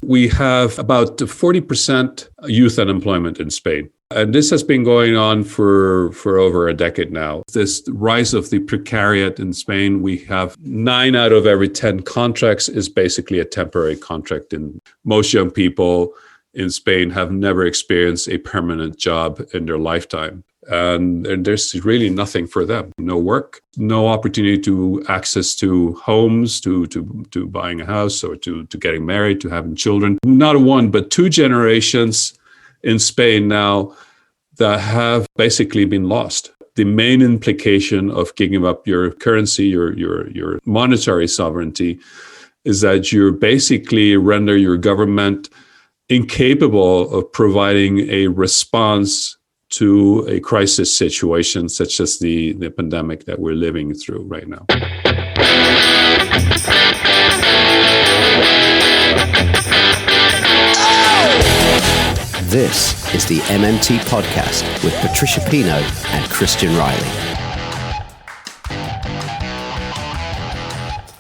We have about 40% youth unemployment in Spain. And this has been going on for over a decade now. This rise of the precariat in Spain, we have 9 out of every 10 contracts is basically a temporary contract. And most young people in Spain have never experienced a permanent job in their lifetime. And there's really nothing for them. No work, no opportunity to access to homes, to buying a house or to getting married, to having children. Not one, but 2 generations in Spain now that have basically been lost. The main implication of giving up your currency, your monetary sovereignty, is that you basically render your government incapable of providing a response to a crisis situation such as the pandemic that we're living through right now. This is the MMT Podcast with Patricia Pino and Christian Riley.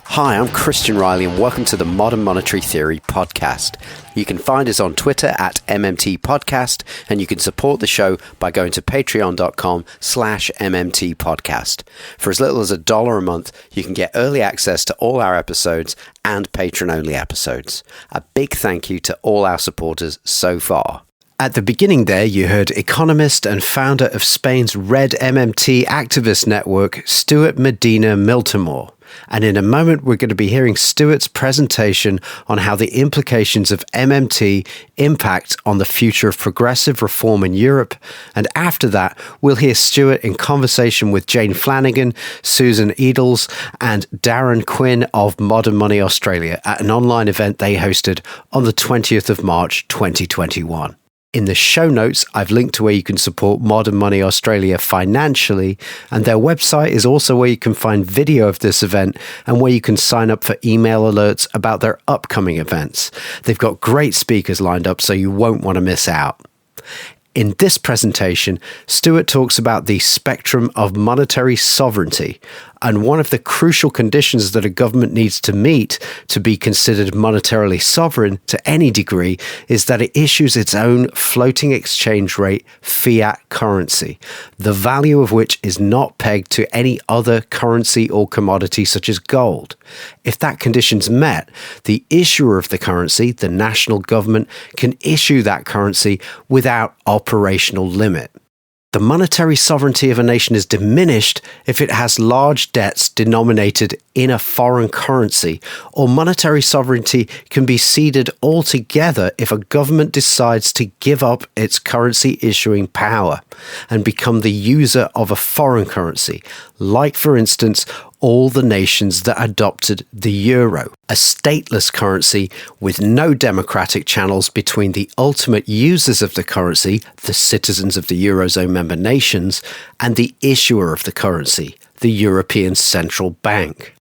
Hi, I'm Christian Riley and welcome to the Modern Monetary Theory Podcast. You can find us on Twitter at MMT Podcast, and you can support the show by going to patreon.com/MMT Podcast. For as little as $1 a month, you can get early access to all our episodes and patron-only episodes. A big thank you to all our supporters so far. At the beginning there, you heard economist and founder of Spain's Rete MMT activist network, Stuart Medina Miltimore. And in a moment, we're going to be hearing Stuart's presentation on how the implications of MMT impact on the future of progressive reform in Europe. And after that, we'll hear Stuart in conversation with Jane Flanagan, Susan Edels, and Darren Quinn of Modern Money Australia at an online event they hosted on the 20th of March, 2021. In the show notes, I've linked to where you can support Modern Money Australia financially, and their website is also where you can find video of this event and where you can sign up for email alerts about their upcoming events. They've got great speakers lined up, so you won't want to miss out. In this presentation, Stuart talks about the spectrum of monetary sovereignty, and one of the crucial conditions that a government needs to meet to be considered monetarily sovereign to any degree is that it issues its own floating exchange rate fiat currency, the value of which is not pegged to any other currency or commodity such as gold. If that condition's met, the issuer of the currency, the national government, can issue that currency without operational limit. The monetary sovereignty of a nation is diminished if it has large debts denominated in a foreign currency, or monetary sovereignty can be ceded altogether if a government decides to give up its currency issuing power and become the user of a foreign currency, like, for instance, all the nations that adopted the euro, a stateless currency with no democratic channels between the ultimate users of the currency, the citizens of the Eurozone member nations, and the issuer of the currency, the European Central Bank.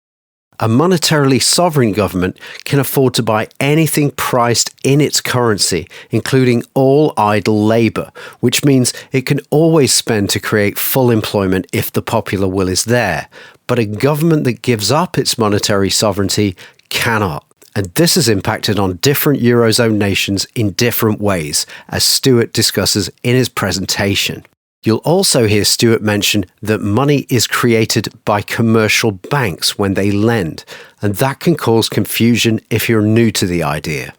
A monetarily sovereign government can afford to buy anything priced in its currency, including all idle labour, which means it can always spend to create full employment if the popular will is there. But a government that gives up its monetary sovereignty cannot. And this has impacted on different Eurozone nations in different ways, as Stuart discusses in his presentation. You'll also hear Stuart mention that money is created by commercial banks when they lend, and that can cause confusion if you're new to the idea.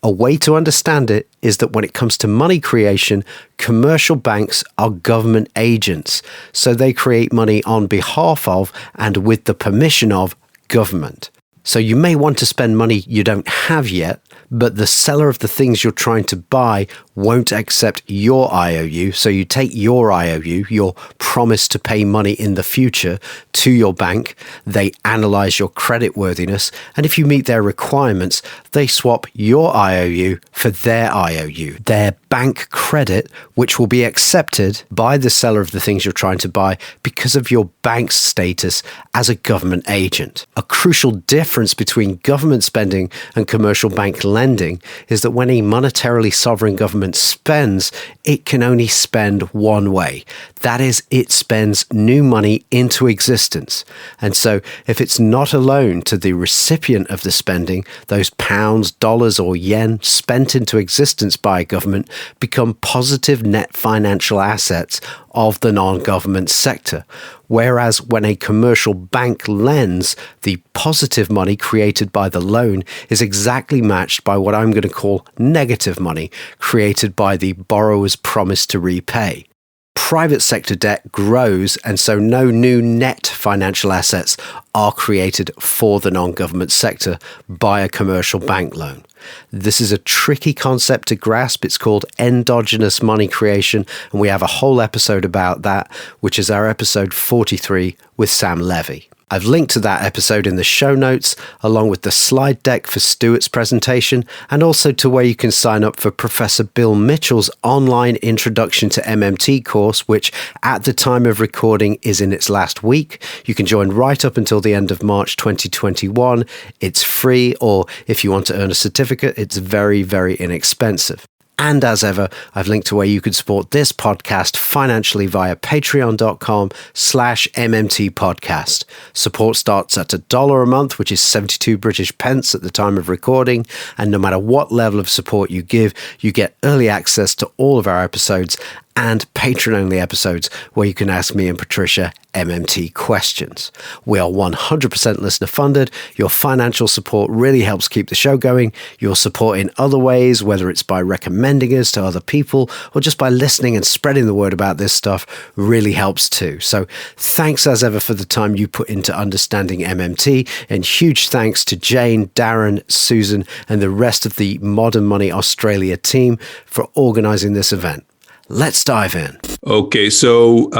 A way to understand it is that when it comes to money creation, commercial banks are government agents, so they create money on behalf of and with the permission of government. So you may want to spend money you don't have yet, but the seller of the things you're trying to buy won't accept your IOU. So you take your IOU, your promise to pay money in the future, to your bank. They analyze your creditworthiness. And if you meet their requirements, they swap your IOU for their IOU, their bank credit, which will be accepted by the seller of the things you're trying to buy because of your bank's status as a government agent. A crucial difference between government spending and commercial bank lending is that when a monetarily sovereign government spends, it can only spend one way. That is, it spends new money into existence. And so if it's not a loan to the recipient of the spending, those pounds, dollars, or yen spent into existence by a government become positive net financial assets of the non-government sector. Whereas when a commercial bank lends, the positive money created by the loan is exactly matched by what I'm going to call negative money created by the borrower's promise to repay. Private sector debt grows, and so no new net financial assets are created for the non-government sector by a commercial bank loan. This is a tricky concept to grasp. It's called endogenous money creation, and we have a whole episode about that, which is our episode 43 with Sam Levy. I've linked to that episode in the show notes, along with the slide deck for Stuart's presentation, and also to where you can sign up for Professor Bill Mitchell's online Introduction to MMT course, which at the time of recording is in its last week. You can join right up until the end of March 2021. It's free, or if you want to earn a certificate, it's very, very inexpensive. And as ever, I've linked to where you could support this podcast financially via patreon.com/MMT podcast. Support starts at $1 a month, which is 72 British pence at the time of recording. And no matter what level of support you give, you get early access to all of our episodes and patron-only episodes where you can ask me and Patricia MMT questions. We are 100% listener-funded. Your financial support really helps keep the show going. Your support in other ways, whether it's by recommending us to other people or just by listening and spreading the word about this stuff, really helps too. So thanks as ever for the time you put into understanding MMT, and huge thanks to Jane, Darren, Susan, and the rest of the Modern Money Australia team for organising this event. Let's dive in. Okay, so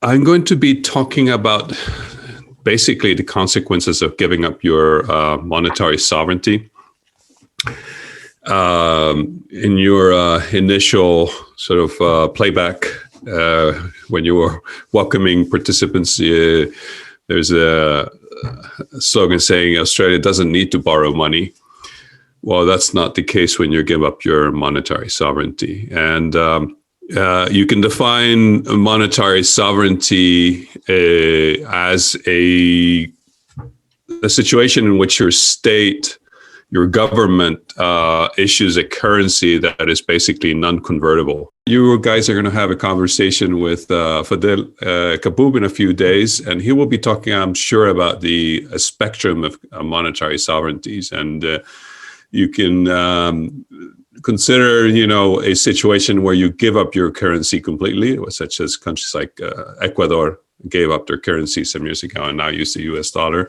I'm going to be talking about basically the consequences of giving up your monetary sovereignty. In your initial sort of playback, when you were welcoming participants, there's a slogan saying Australia doesn't need to borrow money. Well, that's not the case when you give up your monetary sovereignty. And you can define monetary sovereignty as a situation in which your state, your government issues a currency that is basically non-convertible. You guys are going to have a conversation with Fadel Kaboub in a few days, and he will be talking, I'm sure, about the spectrum of monetary sovereignties. And you can consider, a situation where you give up your currency completely, such as countries like Ecuador gave up their currency some years ago and now use the US dollar.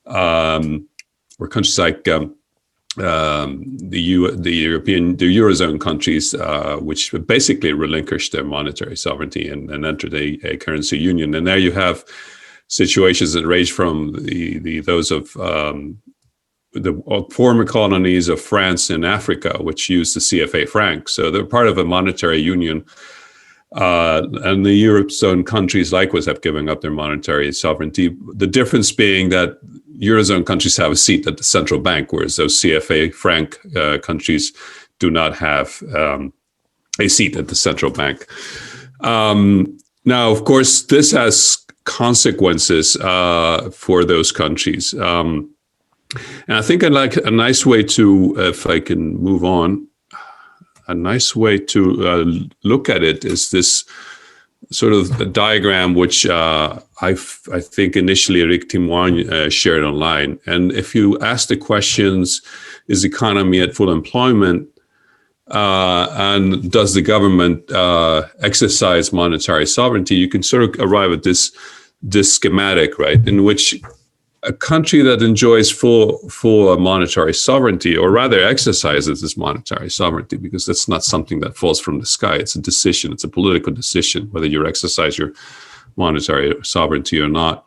Or countries like the Eurozone countries, which basically relinquished their monetary sovereignty and entered a currency union. And there you have situations that range from those of the former colonies of France and Africa, which used the CFA franc. So they're part of a monetary union. And the Eurozone countries likewise have given up their monetary sovereignty. The difference being that Eurozone countries have a seat at the central bank, whereas those CFA franc countries do not have a seat at the central bank. Now, of course, this has consequences for those countries. And I think I'd like a nice way to, if I can move on, a nice way to look at it is this sort of a diagram, which I think initially Rete MMT shared online. And if you ask the questions, is the economy at full employment? And does the government exercise monetary sovereignty? You can sort of arrive at this schematic, right, in which a country that enjoys full monetary sovereignty, or rather exercises this monetary sovereignty, because that's not something that falls from the sky. It's a decision. It's a political decision whether you exercise your monetary sovereignty or not.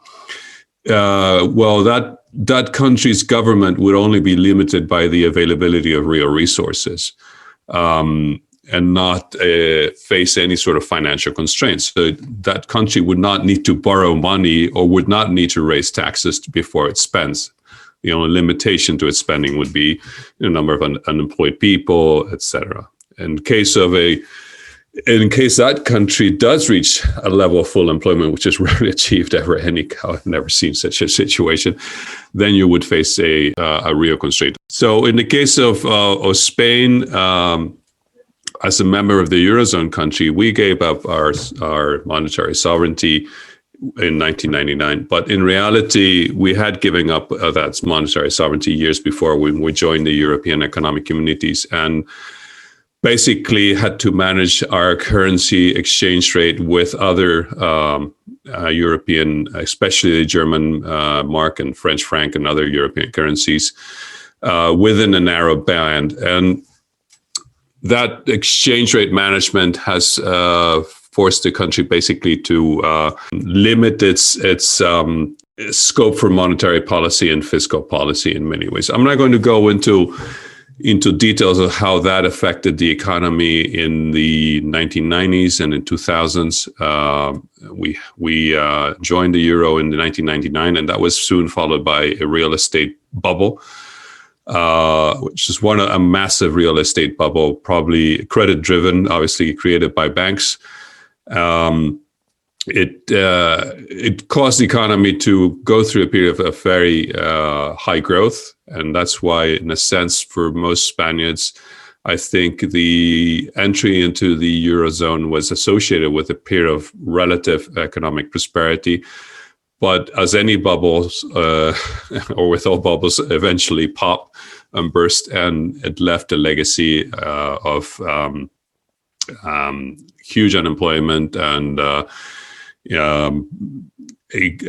Well, that country's government would only be limited by the availability of real resources. not face any sort of financial constraints. So that country would not need to borrow money or would not need to raise taxes before it spends. The only limitation to its spending would be the number of unemployed people, etc. In case that country does reach a level of full employment, which is rarely achieved ever anyhow, I've never seen such a situation, then you would face a real constraint. So in the case of Spain, as a member of the Eurozone country, we gave up our monetary sovereignty in 1999. But in reality, we had given up that monetary sovereignty years before when we joined the European Economic Communities, and basically had to manage our currency exchange rate with other European, especially the German mark and French franc and other European currencies within a narrow band. And that exchange rate management has forced the country basically to limit its scope for monetary policy and fiscal policy in many ways. I'm not going to go into details of how that affected the economy in the 1990s and in 2000s. We joined the euro in 1999, and that was soon followed by a real estate bubble, which is a massive real estate bubble, probably credit-driven, obviously created by banks. It caused the economy to go through a period of very high growth. And that's why, in a sense, for most Spaniards, I think the entry into the Eurozone was associated with a period of relative economic prosperity. But as any bubbles, or with all bubbles, eventually pop and burst, and it left a legacy of huge unemployment and a bank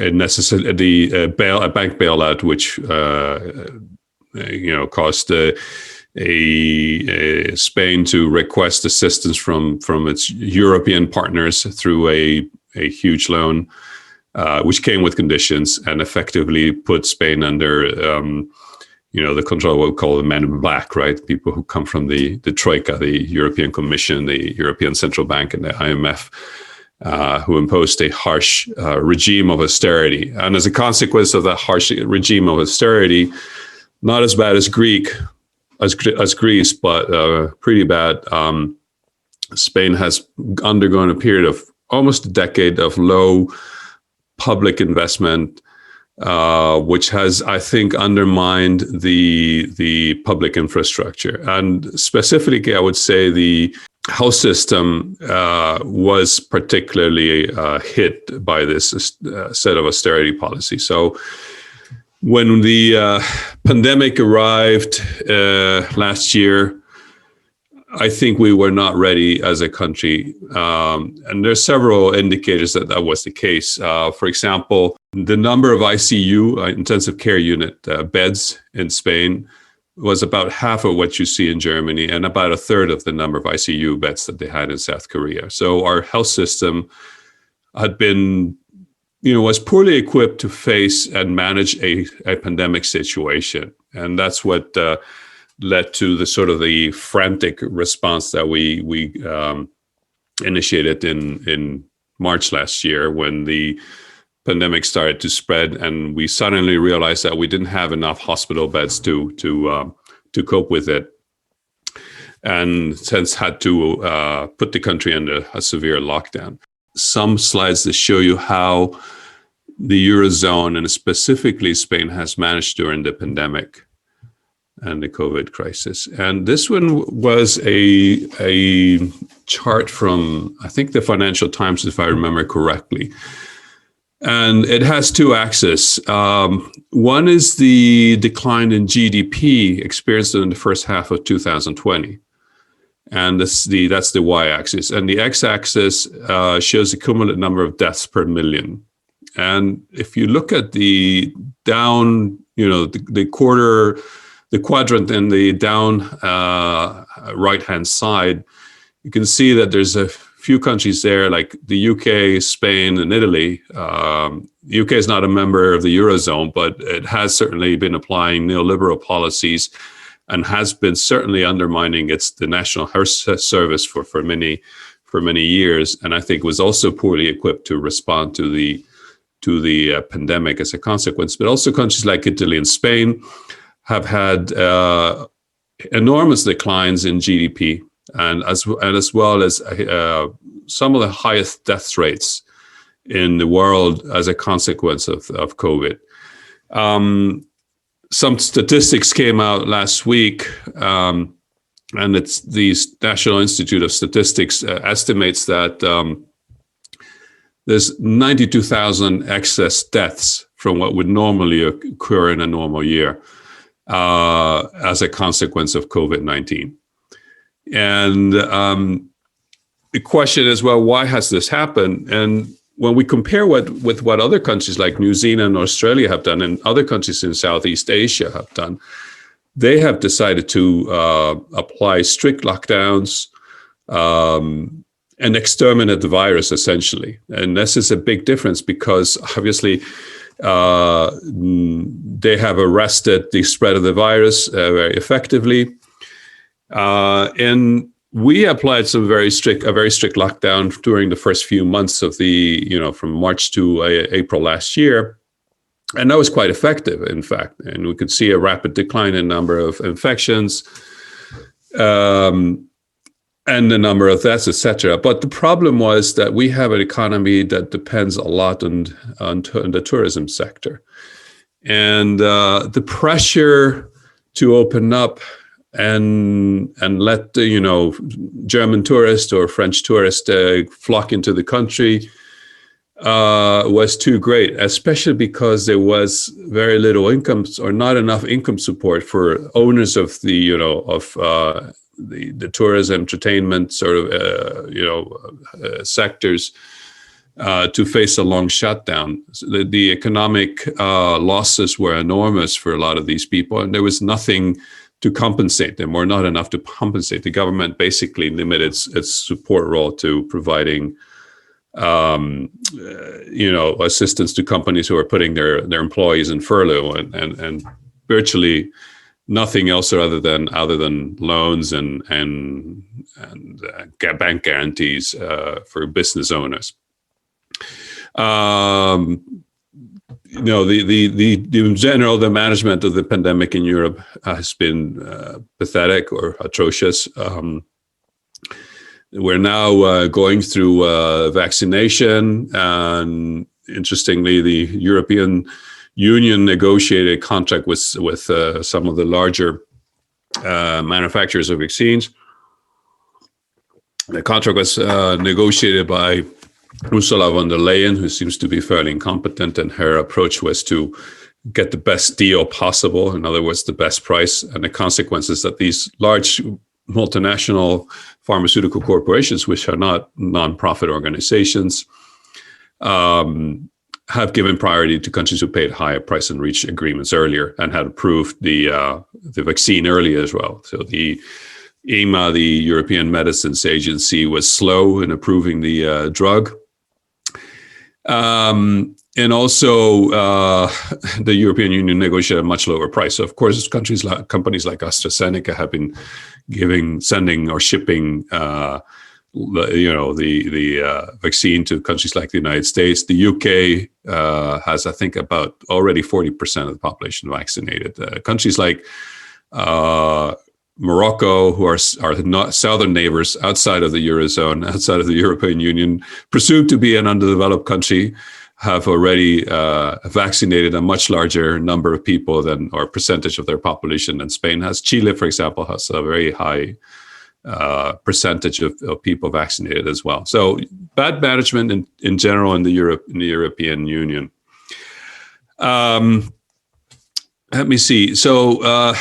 bailout, which caused Spain to request assistance from its European partners through a huge loan, which came with conditions and effectively put Spain under the control of what we call the men in black, right? People who come from the Troika, the European Commission, the European Central Bank, and the IMF. Who imposed a harsh regime of austerity. And as a consequence of that harsh regime of austerity, not as bad as Greece, but pretty bad, Spain has undergone a period of almost a decade of low public investment, which has, I think, undermined the public infrastructure. And specifically, I would say the health system was particularly hit by this set of austerity policy. So when the pandemic arrived last year, I think we were not ready as a country. And there's several indicators that was the case. For example, the number of ICU, intensive care unit beds in Spain was about half of what you see in Germany and about a third of the number of ICU beds that they had in South Korea. So our health system had been, was poorly equipped to face and manage a pandemic situation. And that's what led to the frantic response that we initiated in March last year when the pandemic started to spread, and we suddenly realized that we didn't have enough hospital beds to cope with it, and since had to put the country under a severe lockdown. Some slides that show you how the Eurozone and specifically Spain has managed during the pandemic and the COVID crisis. And this one was a chart from, I think, the Financial Times, if I remember correctly. And it has two axes. One is the decline in GDP experienced in the first half of 2020. And that's the y-axis. And the x-axis shows the cumulative number of deaths per million. And if you look at the down, the quadrant in the down right-hand side, you can see that there's a few countries there, like the UK, Spain, and Italy. The UK is not a member of the Eurozone, but it has certainly been applying neoliberal policies and has been certainly undermining the National Health Service for many years, and I think was also poorly equipped to respond to the pandemic as a consequence. But also countries like Italy and Spain have had enormous declines in GDP, and as well as some of the highest death rates in the world as a consequence of COVID. Some statistics came out last week, and it's the National Institute of Statistics estimates that there's 92,000 excess deaths from what would normally occur in a normal year as a consequence of COVID-19. And the question is, well, why has this happened? And when we compare with what other countries like New Zealand, Australia have done, and other countries in Southeast Asia have done, they have decided to apply strict lockdowns and exterminate the virus, essentially. And this is a big difference because obviously they have arrested the spread of the virus very effectively. And we applied a very strict lockdown during the first few months of from March to April last year. And that was quite effective, in fact. And we could see a rapid decline in number of infections and the number of deaths, etc. But the problem was that we have an economy that depends a lot on the tourism sector. And the pressure to open up and let German tourists or French tourists flock into the country was too great, especially because there was very little income or not enough income support for owners of the tourism, entertainment sort of sectors to face a long shutdown. So the economic losses were enormous for a lot of these people, and there was nothing to compensate them, or not enough to compensate. The government basically limited its support role to providing assistance to companies who are putting their employees in furlough, and virtually nothing else other than loans and bank guarantees for business owners. In general, the management of the pandemic in Europe has been pathetic or atrocious. We're now going through vaccination, and interestingly, the European Union negotiated a contract with some of the larger manufacturers of vaccines. The contract was negotiated by Ursula von der Leyen, who seems to be fairly incompetent, and her approach was to get the best deal possible, in other words, the best price. And the consequence is that these large multinational pharmaceutical corporations, which are not non-profit organizations, have given priority to countries who paid higher price and reached agreements earlier and had approved the vaccine earlier as well. So the EMA, the European Medicines Agency, was slow in approving the drug. And also, the European Union negotiated a much lower price. So, of course, companies like AstraZeneca have been sending or shipping, the vaccine to countries like the United States. The UK has, I think, about already 40% of the population vaccinated. Countries like Morocco, who are not southern neighbors outside of the Eurozone, outside of the European Union, presumed to be an underdeveloped country, have already vaccinated a much larger number of people or percentage of their population than Spain has. Chile, for example, has a very high percentage of people vaccinated as well. So bad management in general in the European Union. Let me see. So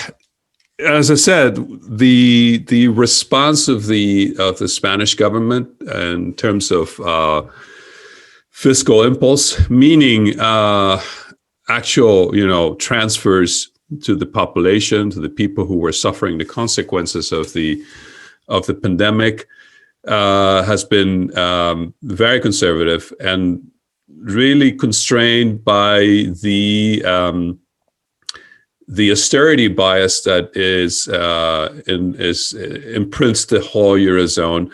as I said, the response of the Spanish government in terms of fiscal impulse, meaning actual transfers to the population, to the people who were suffering the consequences of the pandemic, has been very conservative and really constrained by the the austerity bias that imprints the whole Eurozone,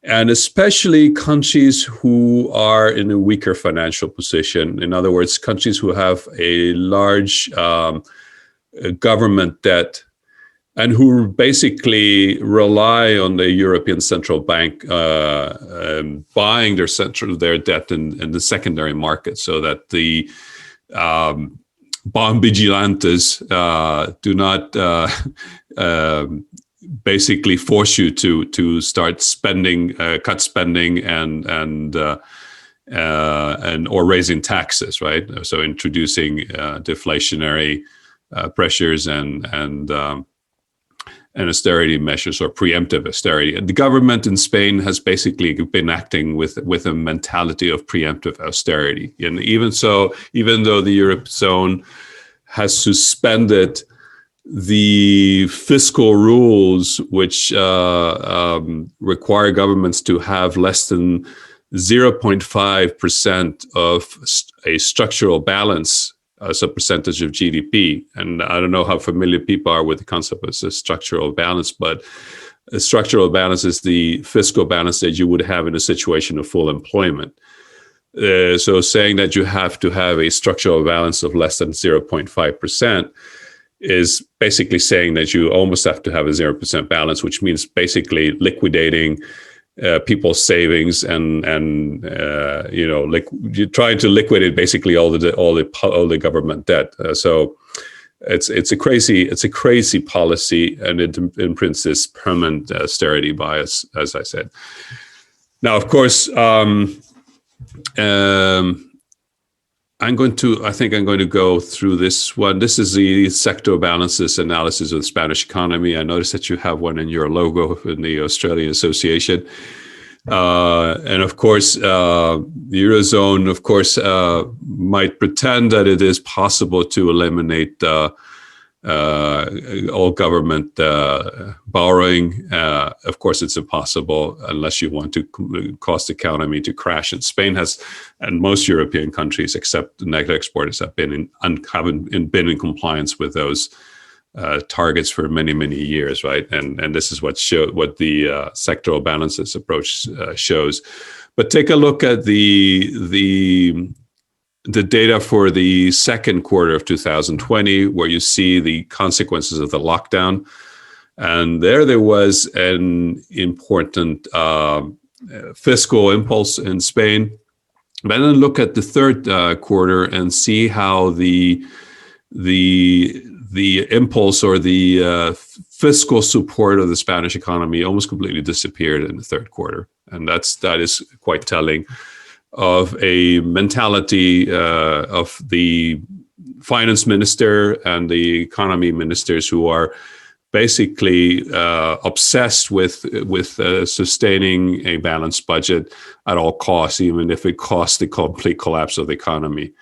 and especially countries who are in a weaker financial position. In other words, countries who have a large government debt and who basically rely on the European Central Bank buying their debt in the secondary market, so that the bond vigilantes do not basically force you to start spending, cut spending, and or raising taxes, right? So introducing deflationary pressures and austerity measures, or preemptive austerity. And the government in Spain has basically been acting with a mentality of preemptive austerity. And even though the Eurozone has suspended the fiscal rules, which require governments to have less than 0.5% of a structural balance as a percentage of GDP. And I don't know how familiar people are with the concept of structural balance, but a structural balance is the fiscal balance that you would have in a situation of full employment. So saying that you have to have a structural balance of less than 0.5% is basically saying that you almost have to have a 0% balance, which means basically liquidating people's savings and you're trying to liquidate basically all the government debt. So it's a crazy policy, and it imprints this permanent austerity bias, as I said. Now, of course, I'm going to go through this one. This is the sector balances analysis of the Spanish economy. I noticed that you have one in your logo in the Australian Association. And of course, the Eurozone, of course, might pretend that it is possible to eliminate all government borrowing. Of course, it's impossible unless you want to cause the economy to crash. And Spain has, and most European countries, except the net exporters, haven't been in compliance with those targets for many years, right? And this is what the sectoral balances approach shows. But take a look at the data for the second quarter of 2020, where you see the consequences of the lockdown. And there was an important fiscal impulse in Spain. But then look at the third quarter and see how the impulse or the fiscal support of the Spanish economy almost completely disappeared in the third quarter. And that is quite telling of a mentality of the finance minister and the economy ministers, who are basically obsessed with sustaining a balanced budget at all costs, even if it costs the complete collapse of the economy.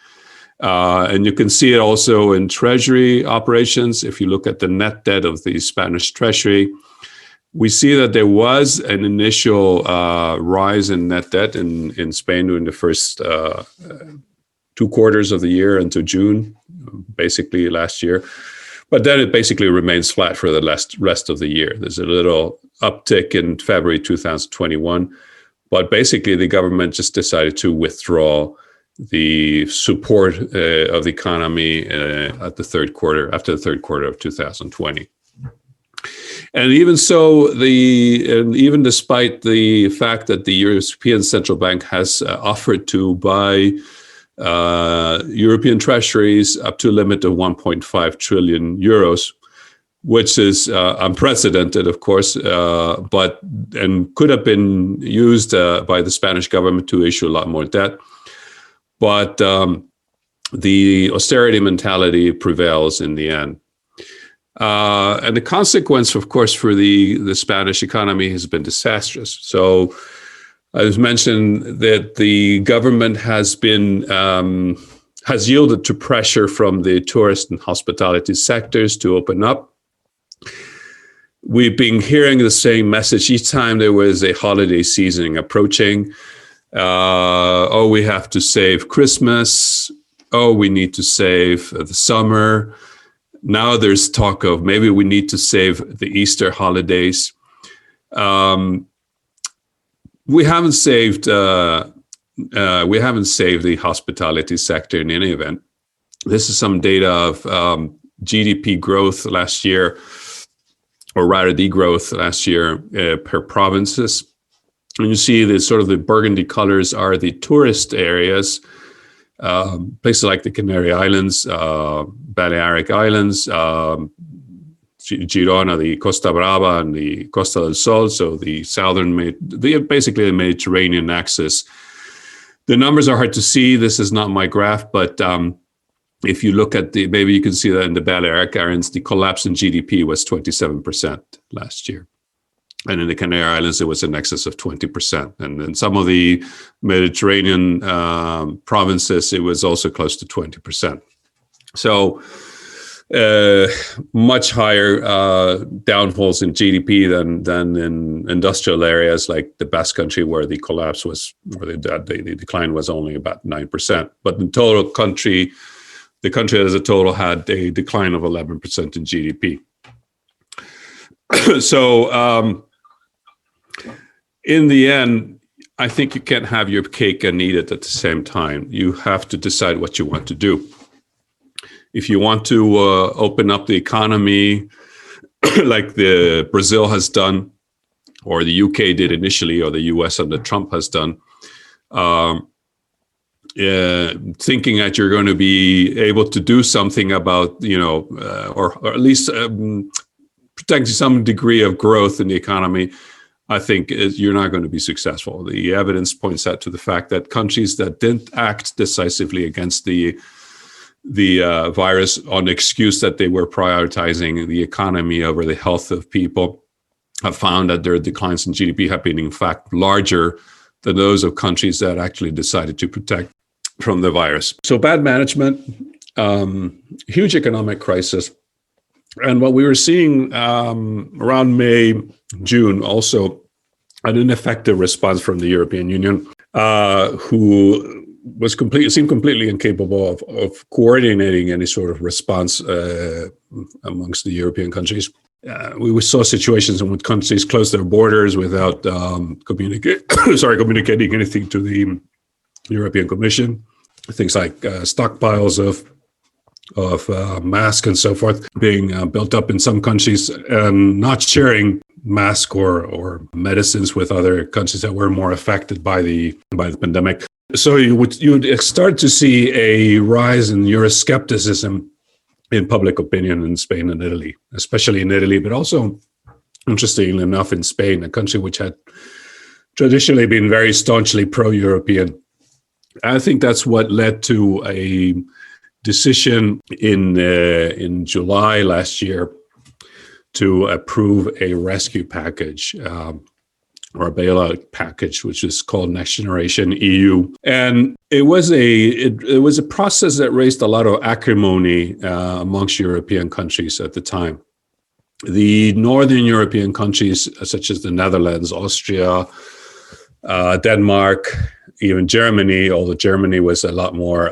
And you can see it also in treasury operations. If you look at the net debt of the Spanish treasury, we see that there was an initial rise in net debt in Spain during the first 2 quarters of the year into June, basically last year. But then it basically remains flat for the rest of the year. There's a little uptick in February 2021, but basically the government just decided to withdraw the support of the economy after the third quarter of 2020. And even so, even despite the fact that the European Central Bank has offered to buy European treasuries up to a limit of 1.5 trillion euros, which is unprecedented, of course, and could have been used by the Spanish government to issue a lot more debt. But the austerity mentality prevails in the end. And the consequence, of course, for the Spanish economy has been disastrous. So I was mentioned that the government has yielded to pressure from the tourist and hospitality sectors to open up. We've been hearing the same message each time there was a holiday season approaching. We have to save Christmas. We need to save the summer. Now there's talk of maybe we need to save the Easter holidays. We haven't saved the hospitality sector in any event. This is some data of GDP growth last year, or rather degrowth last year per provinces. And you see the sort of the burgundy colors are the tourist areas, places like the Canary Islands, Balearic Islands, Girona, the Costa Brava, and the Costa del Sol, so the basically the Mediterranean axis. The numbers are hard to see. This is not my graph, but if you look at maybe you can see that in the Balearic Islands, the collapse in GDP was 27% last year. And in the Canary Islands, it was in excess of 20%. And in some of the Mediterranean provinces, it was also close to 20%. So much higher downfalls in GDP than in industrial areas like the Basque Country, where the collapse was, or the decline was only about 9%. But in total the country as a total had a decline of 11% in GDP. So in the end, I think you can't have your cake and eat it at the same time. You have to decide what you want to do. If you want to open up the economy like Brazil has done, or the UK did initially, or the US under Trump has done, thinking that you're going to be able to do something about, or at least protecting some degree of growth in the economy, I think you're not going to be successful. The evidence points out to the fact that countries that didn't act decisively against the virus on the excuse that they were prioritizing the economy over the health of people have found that their declines in GDP have been, in fact, larger than those of countries that actually decided to protect from the virus. So bad management, huge economic crisis. And what we were seeing around May, June, also an ineffective response from the European Union, who seemed completely incapable of coordinating any sort of response amongst the European countries. We saw situations in which countries closed their borders without communicating anything to the European Commission. Things like stockpiles of masks and so forth being built up in some countries, and not sharing masks or medicines with other countries that were more affected by the pandemic. So you would start to see a rise in Euroscepticism in public opinion in Spain and Italy, especially in Italy, but also, interestingly enough, in Spain, a country which had traditionally been very staunchly pro-European. I think that's what led to a decision in July last year to approve a rescue package, or a bailout package, which is called Next Generation EU. And it was a process that raised a lot of acrimony amongst European countries at the time. The northern European countries, such as the Netherlands, Austria, Denmark, even Germany, although Germany was a lot more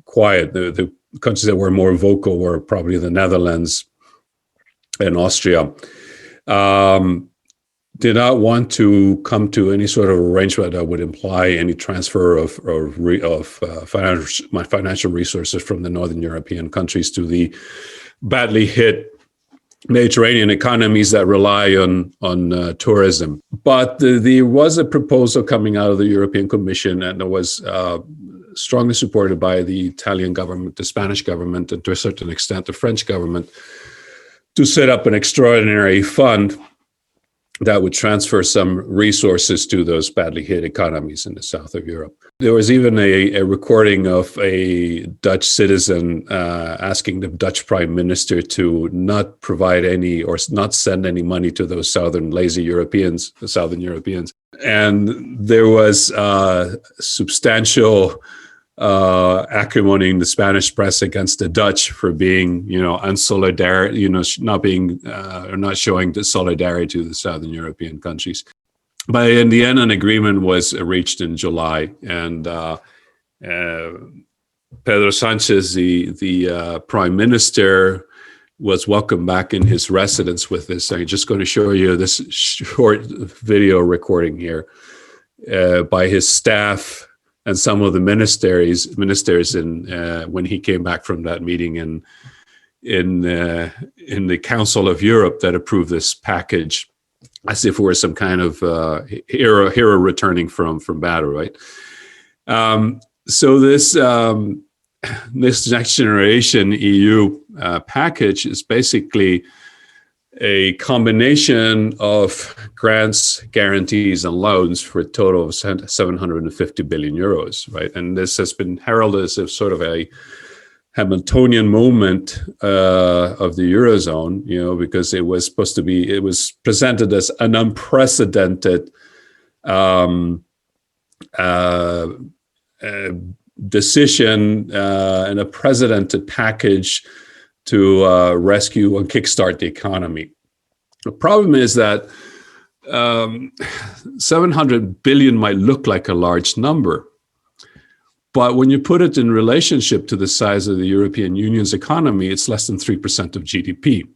quiet. The countries that were more vocal were probably the Netherlands and Austria. Did not want to come to any sort of arrangement that would imply any transfer of financial resources from the northern European countries to the badly hit Mediterranean economies that rely on tourism. But there was a proposal coming out of the European Commission, and it was strongly supported by the Italian government, the Spanish government, and to a certain extent the French government, to set up an extraordinary fund that would transfer some resources to those badly hit economies in the south of Europe. There was even a recording of a Dutch citizen asking the Dutch prime minister to not provide any or not send any money to those southern Europeans. And there was substantial acrimony in the Spanish press against the Dutch for being, unsolidary, not showing the solidarity to the southern European countries. But in the end, an agreement was reached in July, and Pedro Sanchez, the prime minister, was welcomed back in his residence with this. I'm just going to show you this short video recording here by his staff and some of the ministers when he came back from that meeting in the Council of Europe that approved this package, as if it were some kind of hero returning from battle, right? So this next generation EU package is basically a combination of grants, guarantees, and loans for a total of 750 billion euros, right? And this has been heralded as a sort of a Hamiltonian moment of the Eurozone, because it was presented as an unprecedented decision and a precedented package to rescue and kickstart the economy. The problem is that 700 billion might look like a large number, but when you put it in relationship to the size of the European Union's economy, it's less than 3% of GDP.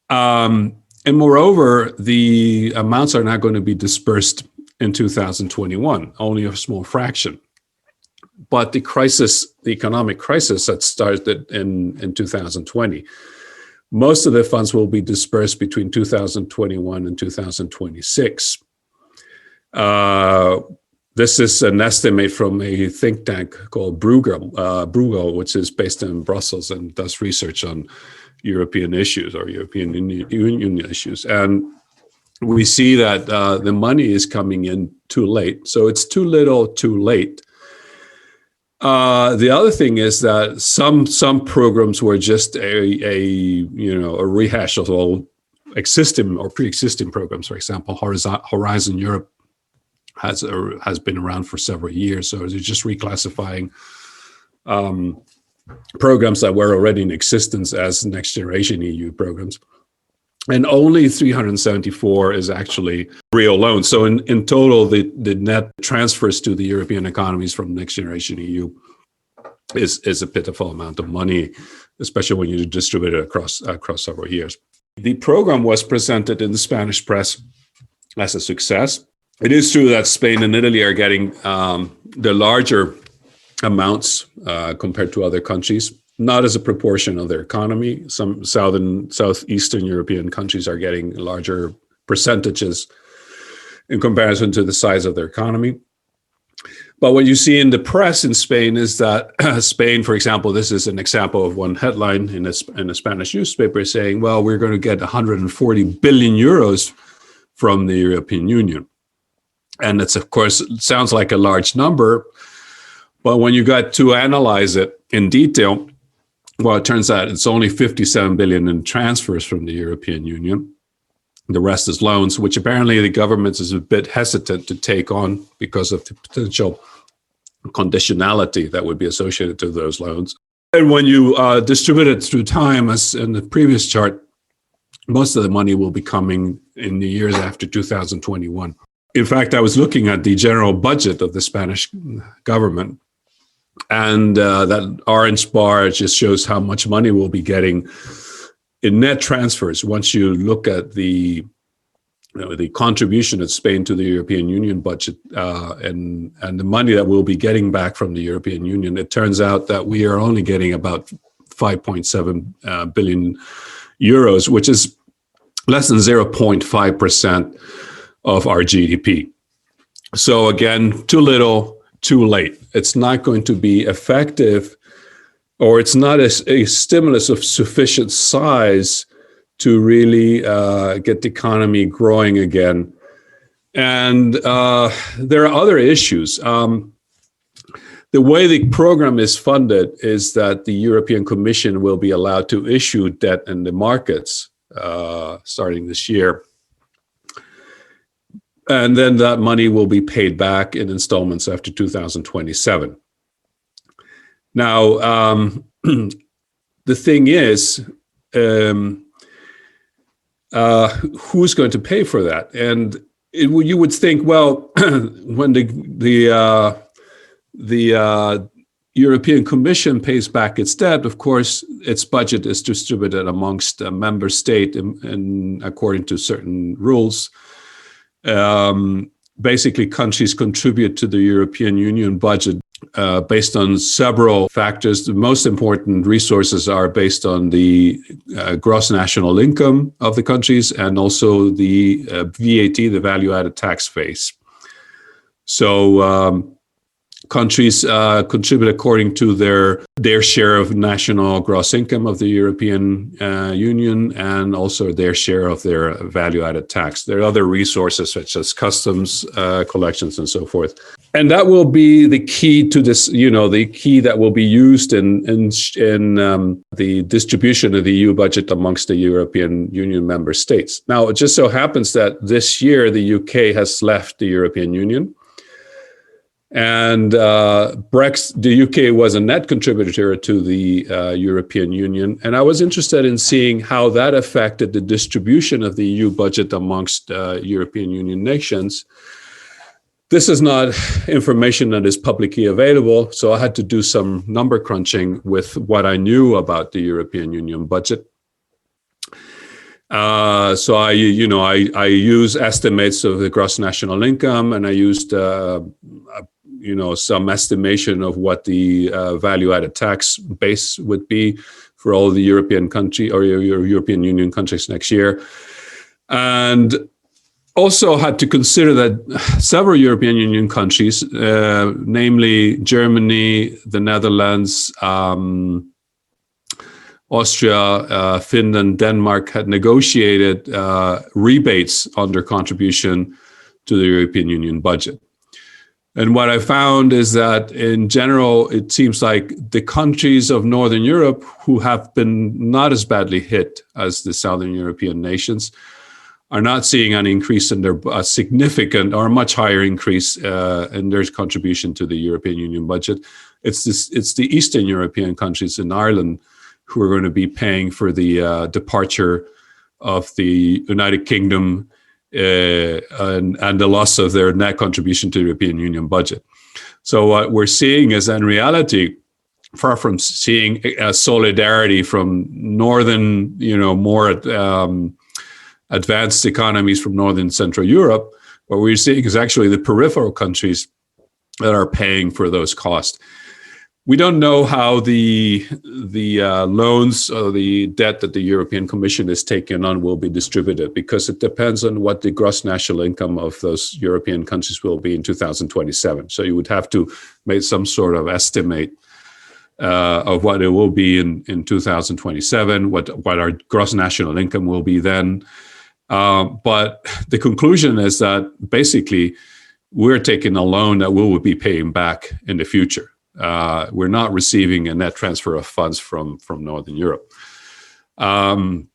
And moreover, the amounts are not going to be dispersed in 2021, only a small fraction. But the economic crisis that started in 2020, most of the funds will be dispersed between 2021 and 2026. This is an estimate from a think tank called Bruegel, which is based in Brussels and does research on European issues or European Union issues. And we see that the money is coming in too late. So it's too little, too late. The other thing is that some programs were just a rehash of all existing or pre-existing programs. For example, Horizon Europe has been around for several years, so they're just reclassifying programs that were already in existence as next generation EU programs. And only 374 is actually real loans. So in total, the net transfers to the European economies from next generation EU is a pitiful amount of money, especially when you distribute it across several years. The program was presented in the Spanish press as a success. It is true that Spain and Italy are getting the larger amounts compared to other countries, not as a proportion of their economy. Some southeastern European countries are getting larger percentages in comparison to the size of their economy. But what you see in the press in Spain is that Spain, for example, this is an example of one headline in a Spanish newspaper saying, well, we're going to get 140 billion euros from the European Union. And it's, of course, it sounds like a large number, but when you got to analyze it in detail, well, it turns out it's only 57 billion in transfers from the European Union. The rest is loans, which apparently the government is a bit hesitant to take on because of the potential conditionality that would be associated to those loans. And when you distribute it through time, as in the previous chart, most of the money will be coming in the years after 2021. In fact, I was looking at the general budget of the Spanish government, and that orange bar just shows how much money we'll be getting in net transfers once you look at the contribution of Spain to the European Union budget and the money that we'll be getting back from the European Union. It turns out that we are only getting about 5.7 billion euros, which is less than 0.5% of our GDP. So again, too little, too late. It's not going to be effective, or it's not a stimulus of sufficient size to really get the economy growing again. And there are other issues. The way the program is funded is that the European Commission will be allowed to issue debt in the markets starting this year. And then that money will be paid back in installments after 2027. Now, the thing is, who's going to pay for that? And you would think, well, when the European Commission pays back its debt, of course, its budget is distributed amongst a member state in according to certain rules. Basically, countries contribute to the European Union budget based on several factors. The most important resources are based on the gross national income of the countries and also the VAT, the value-added tax base. So countries contribute according to their share of national gross income of the European Union and also their share of their value-added tax. There are other resources such as customs collections and so forth. And that will be the key to this, the key that will be used in the distribution of the EU budget amongst the European Union member states. Now, it just so happens that this year the UK has left the European Union. And Brexit, the UK was a net contributor to the European Union. And I was interested in seeing how that affected the distribution of the EU budget amongst European Union nations. This is not information that is publicly available, so I had to do some number crunching with what I knew about the European Union budget. So I use estimates of the gross national income, and I used some estimation of what the value-added tax base would be for all the European country or European Union countries next year, and also had to consider that several European Union countries, namely Germany, the Netherlands, Austria, Finland, Denmark, had negotiated rebates on their contribution to the European Union budget. And what I found is that in general, it seems like the countries of Northern Europe who have been not as badly hit as the Southern European nations are not seeing an increase in their significant or much higher increase in their contribution to the European Union budget. It's the Eastern European countries in Ireland who are going to be paying for the departure of the United Kingdom and the loss of their net contribution to the European Union budget. So what we're seeing is, in reality, far from seeing a solidarity from northern, more advanced economies from Northern Central Europe, what we're seeing is actually the peripheral countries that are paying for those costs. We don't know how the loans or the debt that the European Commission is taking on will be distributed, because it depends on what the gross national income of those European countries will be in 2027. So you would have to make some sort of estimate of what it will be in 2027, what our gross national income will be then. But the conclusion is that basically we're taking a loan that we will be paying back in the future. We're not receiving a net transfer of funds from Northern Europe. And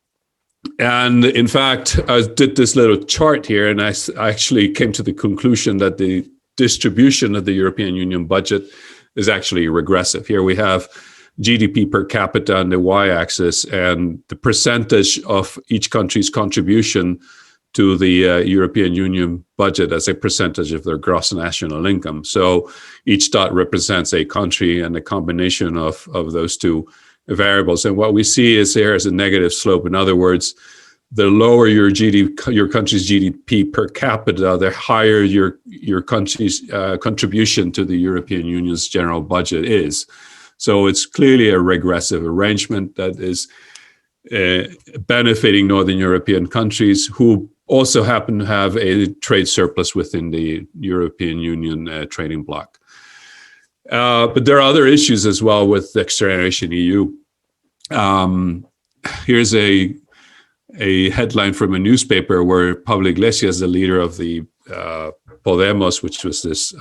in fact, I did this little chart here, and I actually came to the conclusion that the distribution of the European Union budget is actually regressive. Here we have GDP per capita on the y-axis and the percentage of each country's contribution to the European Union budget as a percentage of their gross national income. So each dot represents a country and a combination of those two variables. And what we see is there is a negative slope. In other words, the lower your country's GDP per capita, the higher your country's contribution to the European Union's general budget is. So it's clearly a regressive arrangement that is benefiting Northern European countries who also happen to have a trade surplus within the European Union trading bloc. But there are other issues as well with Next Generation EU. Here's a headline from a newspaper where Pablo Iglesias, the leader of the Podemos, which was this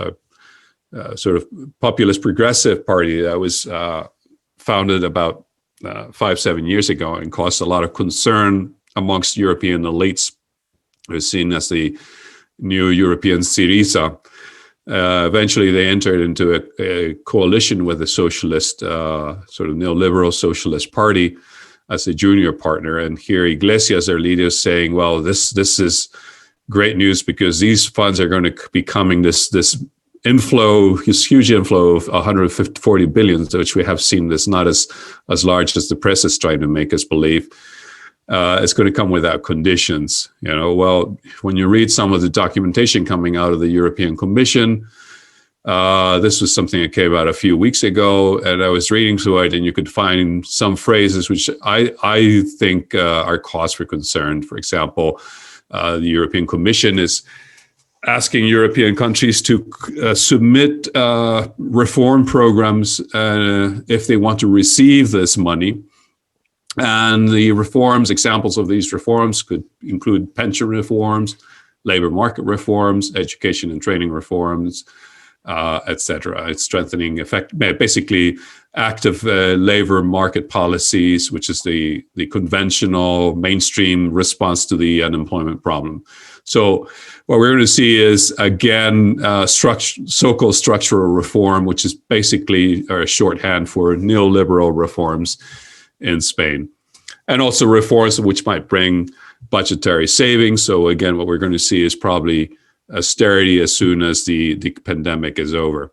sort of populist progressive party that was founded about 5-7 years ago and caused a lot of concern amongst European elites. It was seen as the new European Syriza. Eventually, they entered into a coalition with the socialist, sort of neoliberal socialist party as a junior partner. And here Iglesias, their leader, is saying, well, this is great news because these funds are going to be becoming this this huge inflow of 140 billion, which we have seen is not as large as the press is trying to make us believe, is going to come without conditions. Well, when you read some of the documentation coming out of the European Commission, this was something that came out a few weeks ago, and I was reading through it, and you could find some phrases which I think are cause for concern. For example, the European Commission is asking European countries to submit reform programs if they want to receive this money. And the reforms, examples of these reforms could include pension reforms, labor market reforms, education and training reforms, etc. It's strengthening basically active labor market policies, which is the conventional mainstream response to the unemployment problem. So what we're going to see is, again, so-called structural reform, which is basically a shorthand for neoliberal reforms in Spain. And also reforms which might bring budgetary savings. So again, what we're going to see is probably austerity as soon as the pandemic is over.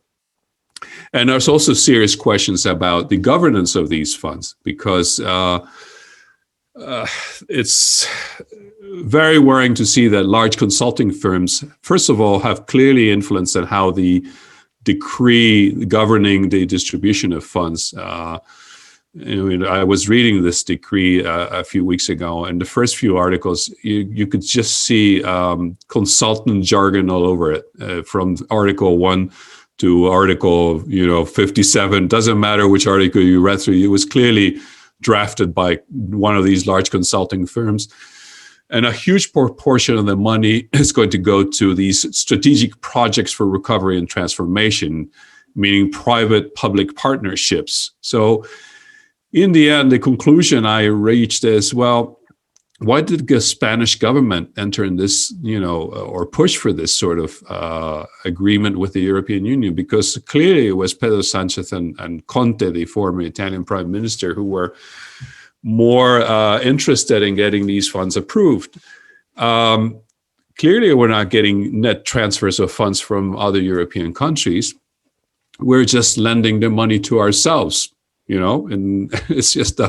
And there's also serious questions about the governance of these funds, because it's very worrying to see that large consulting firms, first of all, have clearly influenced on how the decree governing the distribution of funds. I was reading this decree a few weeks ago, and the first few articles, you could just see consultant jargon all over it, from Article 1 to Article 57. Doesn't matter which article you read through, it was clearly drafted by one of these large consulting firms. And a huge proportion of the money is going to go to these strategic projects for recovery and transformation, meaning private-public partnerships. So in the end, the conclusion I reached is, well, why did the Spanish government enter in this, or push for this sort of agreement with the European Union? Because clearly it was Pedro Sanchez and Conte, the former Italian prime minister, who were more interested in getting these funds approved. Clearly, we're not getting net transfers of funds from other European countries. We're just lending the money to ourselves, and it's just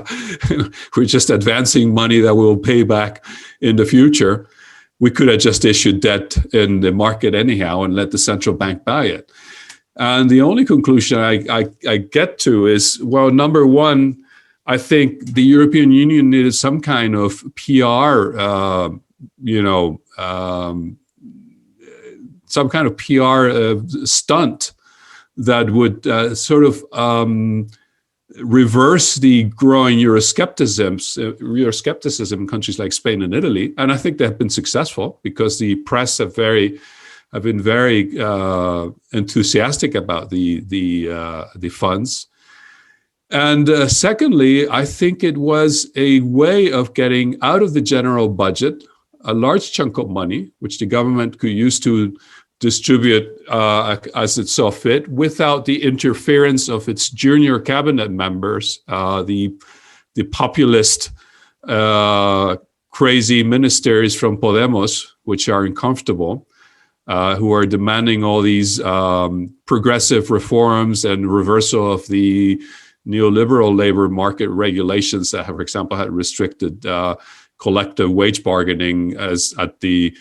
we're just advancing money that we'll pay back in the future. We could have just issued debt in the market anyhow and let the central bank buy it. And the only conclusion I get to is, well, number one, I think the European Union needed some kind of PR, some kind of PR stunt that would sort of reverse the growing Euroscepticism in countries like Spain and Italy. And I think they have been successful, because the press have been very enthusiastic about the funds. And secondly, I think it was a way of getting out of the general budget a large chunk of money, which the government could use to distribute as it saw fit, without the interference of its junior cabinet members, the populist, crazy ministers from Podemos, which are uncomfortable, who are demanding all these progressive reforms and reversal of the neoliberal labor market regulations that have, for example, had restricted collective wage bargaining as at the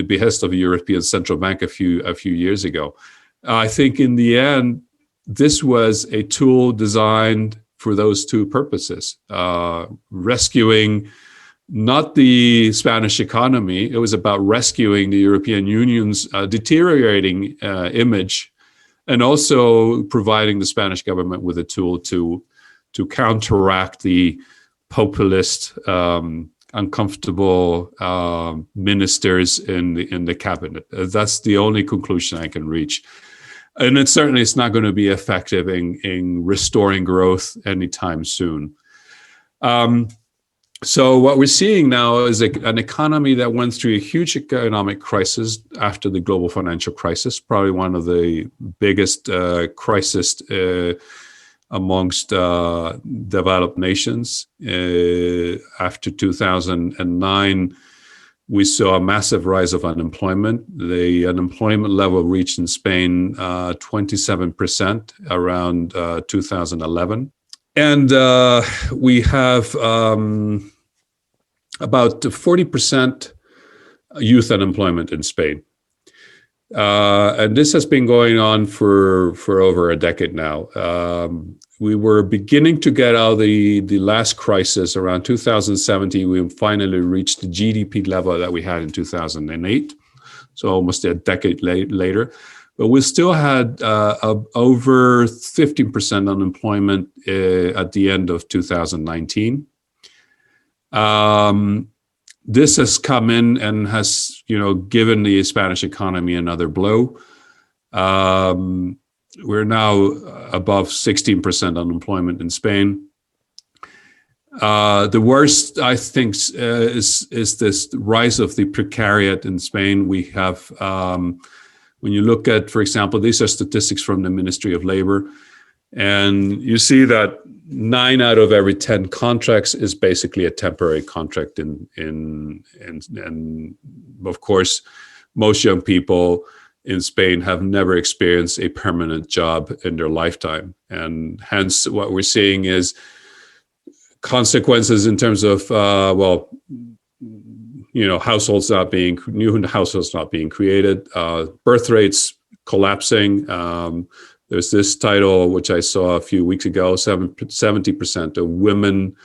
behest of the European Central Bank a few years ago. I think in the end, this was a tool designed for those two purposes, rescuing not the Spanish economy. It was about rescuing the European Union's deteriorating image, and also providing the Spanish government with a tool to counteract the populist, uncomfortable ministers in the cabinet. That's the only conclusion I can reach. And it's not going to be effective in restoring growth anytime soon. So what we're seeing now is an economy that went through a huge economic crisis after the global financial crisis, probably one of the biggest crises amongst developed nations. After 2009, we saw a massive rise of unemployment. The unemployment level reached in Spain 27% around 2011. And we have about 40% youth unemployment in Spain. And this has been going on for over a decade now. We were beginning to get out of the last crisis around 2017. We finally reached the GDP level that we had in 2008, so almost a decade later. But we still had over 15% unemployment at the end of 2019. This has come in and has, given the Spanish economy another blow. We're now above 16% unemployment in Spain. The worst, I think, is this rise of the precariat in Spain. We have, when you look at, for example, these are statistics from the Ministry of Labor, and you see that 9 out of every 10 contracts is basically a temporary contract. And of course, most young people in Spain have never experienced a permanent job in their lifetime. And hence what we're seeing is consequences in terms of, new households not being created, birth rates collapsing. There's this title, which I saw a few weeks ago, 70% of women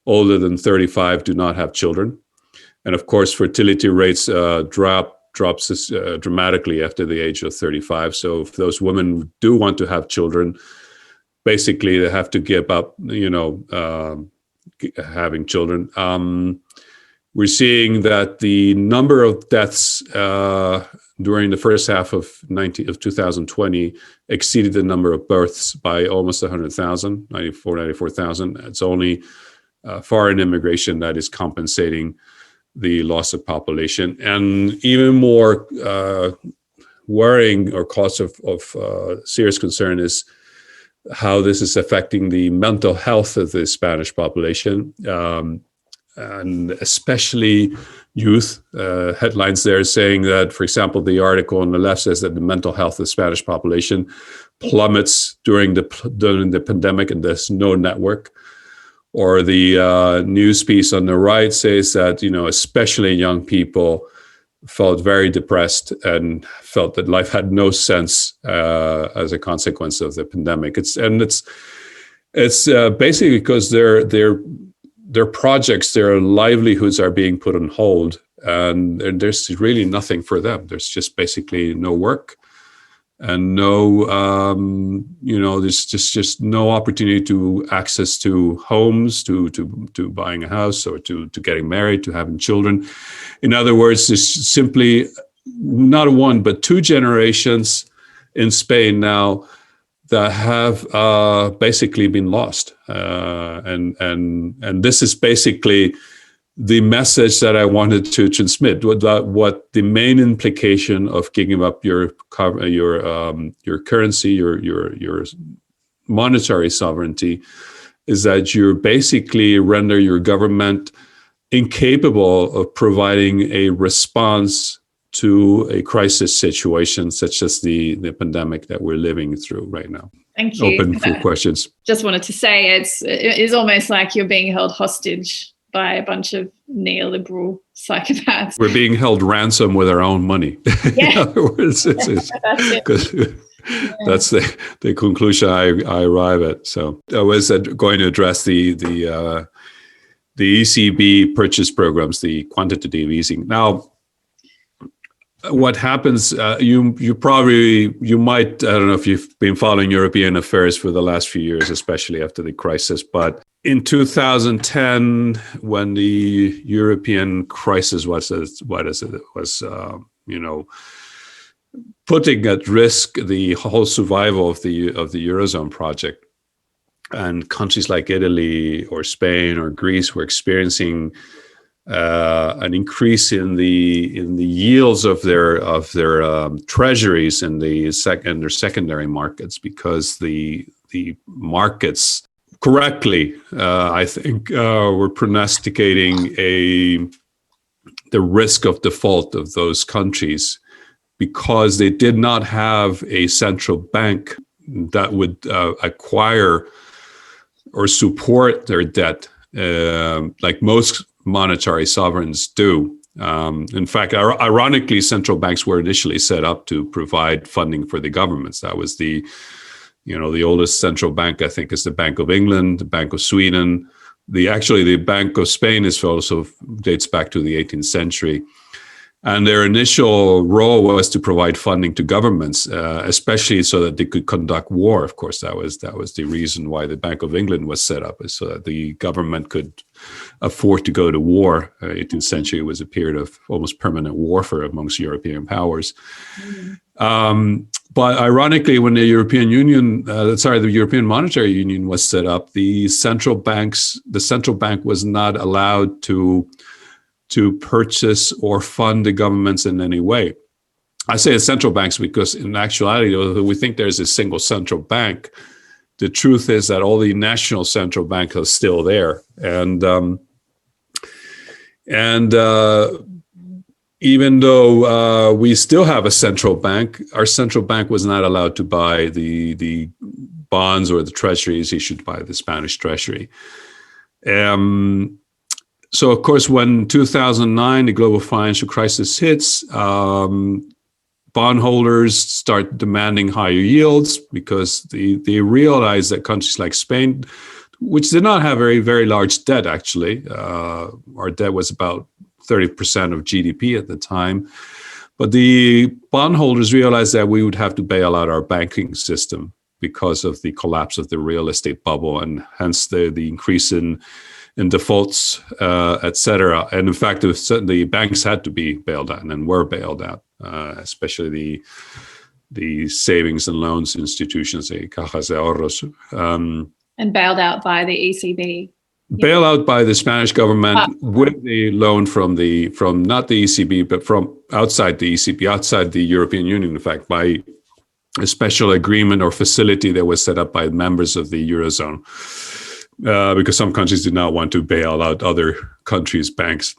older than 35 do not have children. And of course, fertility rates drops dramatically after the age of 35. So if those women do want to have children, basically they have to give up, having children. We're seeing that the number of deaths during the first half of 2020 exceeded the number of births by almost 100,000, 94,000. It's only foreign immigration that is compensating the loss of population. And even more worrying or cause of serious concern is how this is affecting the mental health of the Spanish population, and especially youth. Headlines there saying that, for example, the article on the left says that the mental health of the Spanish population plummets during the pandemic and there's no network. Or the news piece on the right says that, especially young people felt very depressed and felt that life had no sense as a consequence of the pandemic. It's basically because their projects, their livelihoods are being put on hold, and there's really nothing for them. There's just basically no work. And no, there's just no opportunity to access to homes, to buying a house, or to getting married, to having children. In other words, there's simply not one but two generations in Spain now that have basically been lost, and this is basically the message that I wanted to transmit. What the main implication of giving up your currency, your monetary sovereignty, is that you basically render your government incapable of providing a response to a crisis situation such as the pandemic that we're living through right now. Thank you. Open for questions. Just wanted to say it is almost like you're being held hostage by a bunch of neoliberal psychopaths. We're being held ransom with our own money. Yeah. In other words, that's the conclusion I arrive at. So I was going to address the ECB purchase programs, the quantitative easing. Now, what happens, you might, I don't know if you've been following European affairs for the last few years, especially after the crisis, but in 2010, when the European crisis was putting at risk the whole survival of the Eurozone project, and countries like Italy or Spain or Greece were experiencing an increase in the yields of their treasuries in their secondary markets, because the markets correctly, I think, were prognosticating the risk of default of those countries, because they did not have a central bank that would acquire or support their debt like most monetary sovereigns do. In fact, ironically, central banks were initially set up to provide funding for the governments. That was the oldest central bank, I think, is the Bank of England, the Bank of Sweden. The Bank of Spain is also dates back to the 18th century. And their initial role was to provide funding to governments, especially so that they could conduct war. Of course, that was the reason why the Bank of England was set up, is so that the government could afford to go to war. 18th century was a period of almost permanent warfare amongst European powers. But ironically, when the European Monetary Union was set up, the central bank was not allowed to purchase or fund the governments in any way. I say central banks because in actuality, we think there's a single central bank. The truth is that all the national central banks are still there. And even though we still have a central bank, our central bank was not allowed to buy the bonds or the treasuries issued by the Spanish treasury. So, of course, when 2009, the global financial crisis hits, bondholders start demanding higher yields because they realize that countries like Spain, which did not have very, very large debt, actually, our debt was about 30% of GDP at the time. But the bondholders realized that we would have to bail out our banking system because of the collapse of the real estate bubble, and hence the increase in defaults, et cetera. And in fact, the banks had to be bailed out and were bailed out, especially the savings and loans institutions, the cajas de ahorros. And bailed out by the ECB. Bailed out by the Spanish government with the loan from not the ECB, but from outside the ECB, outside the European Union, in fact, by a special agreement or facility that was set up by members of the Eurozone. Because some countries did not want to bail out other countries' banks.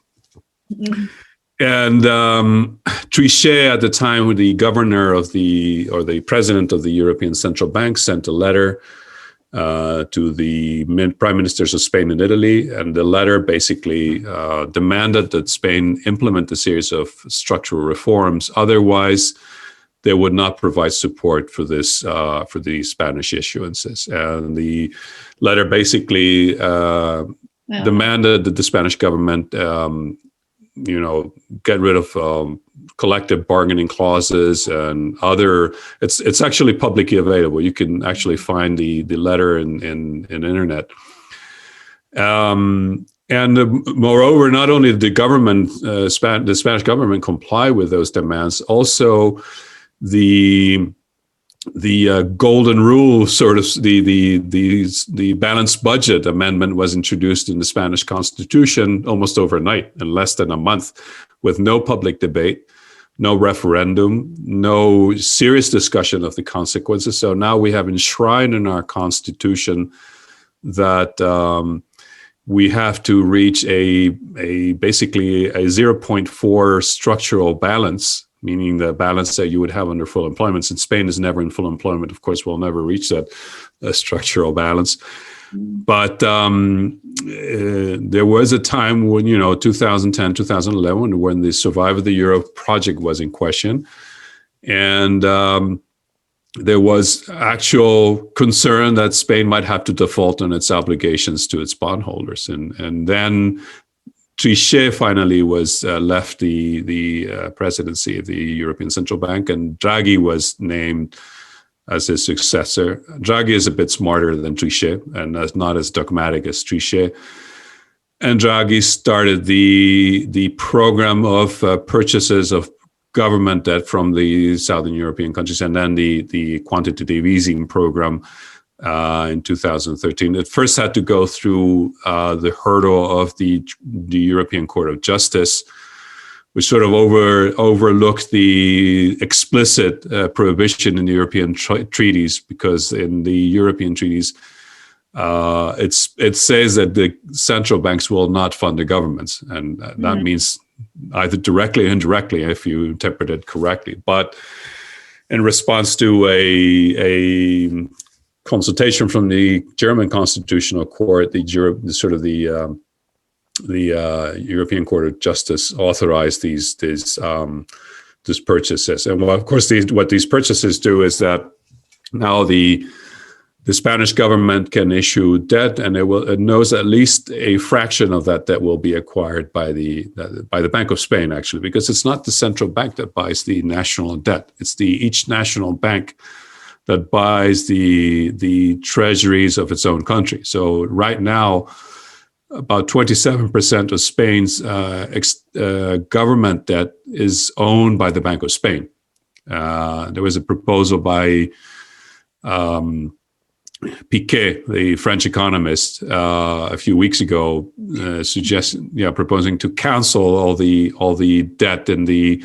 Mm-hmm. And Trichet, at the time, the governor of the president of the European Central Bank, sent a letter to the prime ministers of Spain and Italy. And the letter basically demanded that Spain implement a series of structural reforms. Otherwise, they would not provide support for this for the Spanish issuances. And the letter basically demanded that the Spanish government, get rid of collective bargaining clauses and other. It's actually publicly available. You can actually find the letter in internet. And moreover, not only did the government, the Spanish government, comply with those demands, also the golden rule, sort of the balanced budget amendment, was introduced in the Spanish Constitution almost overnight, in less than a month, with no public debate, no referendum, no serious discussion of the consequences. So now we have enshrined in our Constitution that we have to reach basically a 0.4 structural balance, meaning the balance that you would have under full employment. Since Spain is never in full employment, of course, we'll never reach that structural balance. But there was a time when, 2010, 2011, when the Survive the Euro project was in question. And there was actual concern that Spain might have to default on its obligations to its bondholders. And then Trichet finally was left the presidency of the European Central Bank, and Draghi was named as his successor. Draghi is a bit smarter than Trichet and not as dogmatic as Trichet. And Draghi started the program of purchases of government debt from the Southern European countries, and then the quantitative easing program in 2013. It first had to go through the hurdle of the European Court of Justice, which sort of overlooked the explicit prohibition in the European treaties, because in the European treaties, it says that the central banks will not fund the governments, and that means either directly or indirectly, if you interpret it correctly. But in response to a consultation from the German Constitutional Court, the European Court of Justice authorized these purchases. And well, of course, what these purchases do is that now the Spanish government can issue debt, and it knows at least a fraction of that debt will be acquired by the Bank of Spain, actually, because it's not the central bank that buys the national debt. It's each national bank that buys the treasuries of its own country. So right now, about 27% of Spain's government debt is owned by the Bank of Spain. There was a proposal by Piquet, the French economist, a few weeks ago, proposing to cancel all the debt in the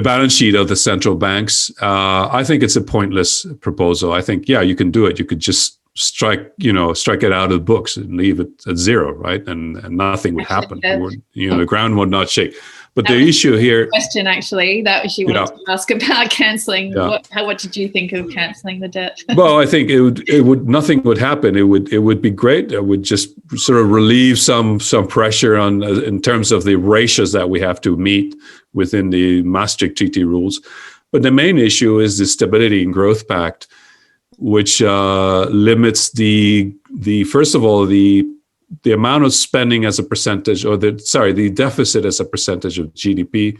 balance sheet of the central banks. I think it's a pointless proposal. I think, you can do it. You could just strike it out of the books and leave it at zero, right? And nothing would happen. The ground would not shake. But the issue here, question actually that she wanted to ask about cancelling. Yeah. What did you think of cancelling the debt? Well, I think it would nothing would happen. It would be great. It would just sort of relieve some pressure in terms of the ratios that we have to meet within the Maastricht Treaty rules. But the main issue is the Stability and Growth Pact, which limits the first of all the amount of spending as a percentage, the deficit as a percentage of GDP,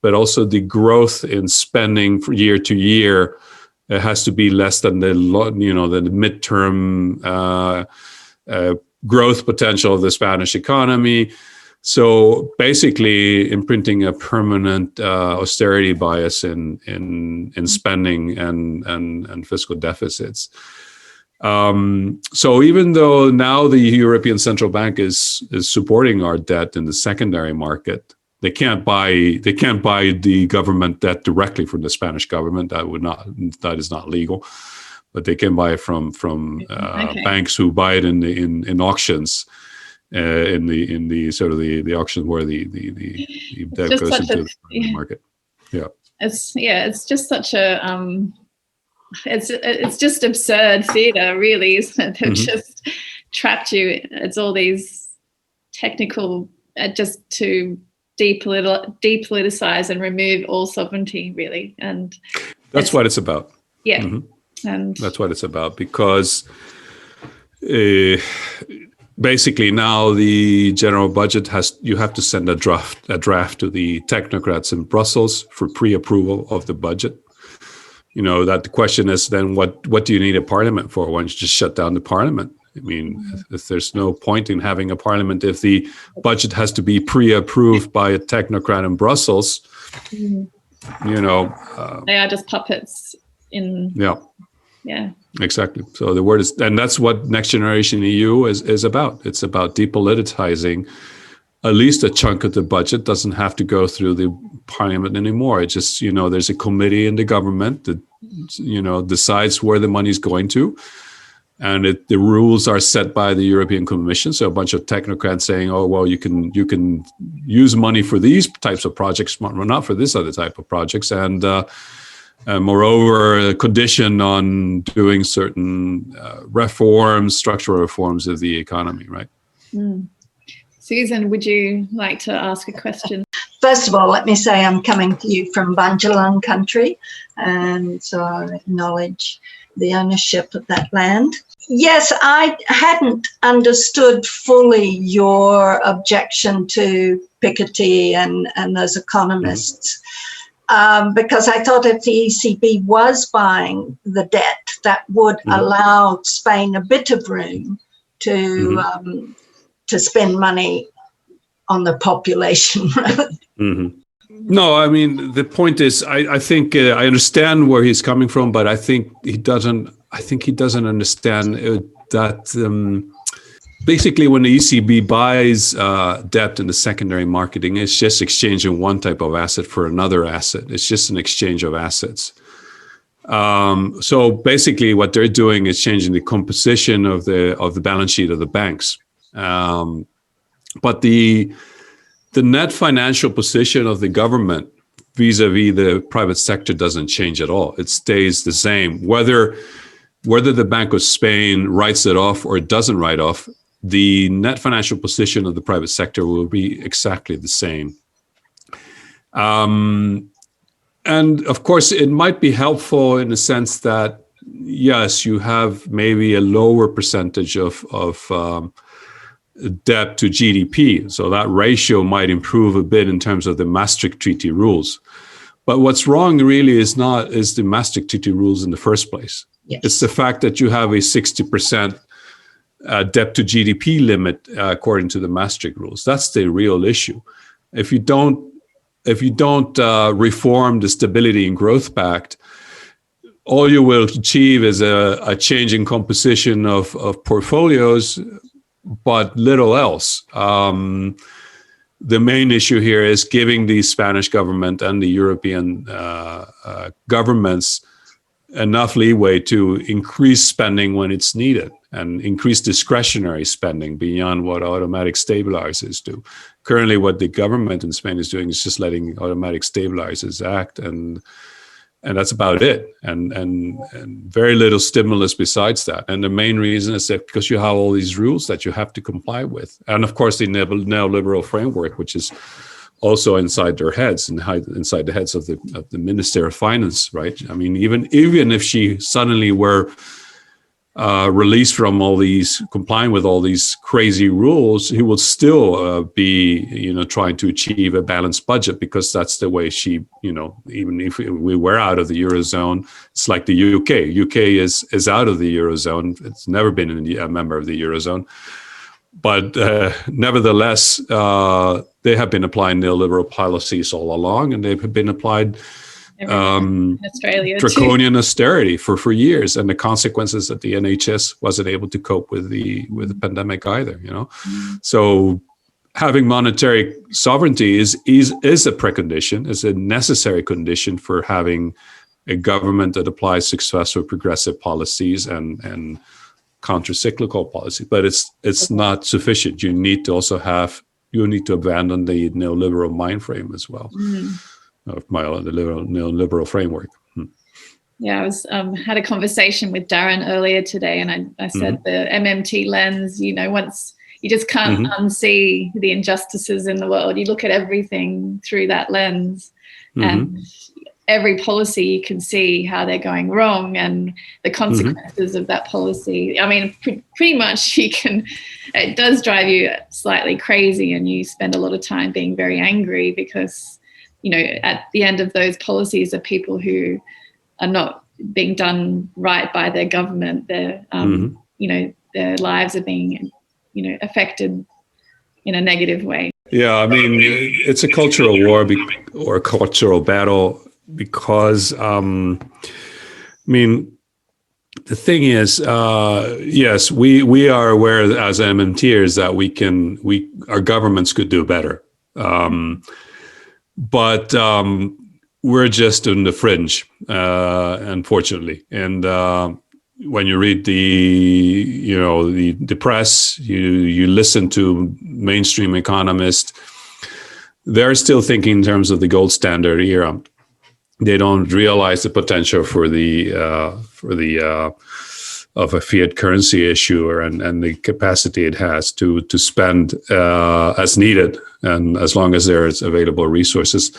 but also the growth in spending for year to year. It has to be less than the midterm growth potential of the Spanish economy. So basically, imprinting a permanent austerity bias in spending and fiscal deficits. So even though now the European Central Bank is supporting our debt in the secondary market, they can't buy the government debt directly from the Spanish government. That is not legal, but they can buy it from banks who buy it in auctions. In the sort of the auction where the debt goes into the market. Yeah. It's just such a it's just absurd theater, really, isn't it? They've just trapped you. It's all these technical, just to depoliticize and remove all sovereignty, really. And that's what it's about. Yeah. And that's what it's about, because basically now the general budget you have to send a draft to the technocrats in Brussels for pre-approval of the budget. That the question is then what do you need a parliament for? Why don't you just shut down the parliament? I mean, if there's no point in having a parliament if the budget has to be pre-approved by a technocrat in Brussels, they are just puppets in. Yeah. Exactly. So the word is, and that's what Next Generation EU is about. It's about depoliticizing at least a chunk of the budget. Doesn't have to go through the parliament anymore. It just, there's a committee in the government that, decides where the money's going to. And the rules are set by the European Commission. So a bunch of technocrats saying, oh, well, you can use money for these types of projects, but not for this other type of projects. And moreover, a condition on doing certain structural reforms of the economy, right? Susan, would you like to ask a question? First of all, let me say I'm coming to you from Banjalan country, and so I acknowledge the ownership of that land. Yes, I hadn't understood fully your objection to Piketty and those economists. Because I thought if the ECB was buying the debt, that would allow Spain a bit of room to spend money on the population. No, I mean, the point is, I think I understand where he's coming from, but I think he doesn't understand that basically when the ECB buys debt in the secondary marketing, it's just exchanging one type of asset for another asset. It's just an exchange of assets. So basically what they're doing is changing the composition of the balance sheet of the banks. But the net financial position of the government vis-a-vis the private sector doesn't change at all. It stays the same. Whether the Bank of Spain writes it off or it doesn't write off, the net financial position of the private sector will be exactly the same. And of course, it might be helpful in the sense that, yes, you have maybe a lower percentage of debt to GDP. So that ratio might improve a bit in terms of the Maastricht Treaty rules. But what's wrong really is the Maastricht Treaty rules in the first place. Yes. It's the fact that you have a 60% debt to GDP limit according to the Maastricht rules. That's the real issue. If you don't reform the Stability and Growth Pact, all you will achieve is a change in composition of portfolios, but little else. The main issue here is giving the Spanish government and the European governments enough leeway to increase spending when it's needed and increase discretionary spending beyond what automatic stabilizers do. Currently, what the government in Spain is doing is just letting automatic stabilizers act, and that's about it. And very little stimulus besides that. And the main reason is that because you have all these rules that you have to comply with. And of course, the neoliberal framework, which is also inside their heads and inside the heads of the Minister of Finance, right? I mean, even if she suddenly were released from complying with all these crazy rules, he will still be, trying to achieve a balanced budget, because that's the way she, even if we were out of the Eurozone, it's like the UK. UK is out of the Eurozone. It's never been a member of the Eurozone. But nevertheless, they have been applying neoliberal policies all along, and they've been applied draconian austerity for years, and the consequences that the NHS wasn't able to cope with the pandemic either. So having monetary sovereignty is a precondition, is a necessary condition for having a government that applies successful progressive policies and counter-cyclical policy, but it's not sufficient. You need to abandon the neoliberal mind frame as well, of the neoliberal framework. Yeah, I was had a conversation with Darren earlier today, and I said the MMT lens. Once you just can't unsee the injustices in the world. You look at everything through that lens, and every policy you can see how they're going wrong and the consequences of that policy. I mean, pretty much it does drive you slightly crazy, and you spend a lot of time being very angry because, at the end of those policies are people who are not being done right by their government. Their, their lives are being, affected in a negative way. Yeah, I mean, it's a cultural war or a cultural battle. Because, the thing is, yes, we are aware as MMTers that our governments could do better. But we're just on the fringe, unfortunately. And when you read the press, you listen to mainstream economists, they're still thinking in terms of the gold standard era. They don't realize the potential for the of a fiat currency issuer and the capacity it has to spend as needed and as long as there's available resources.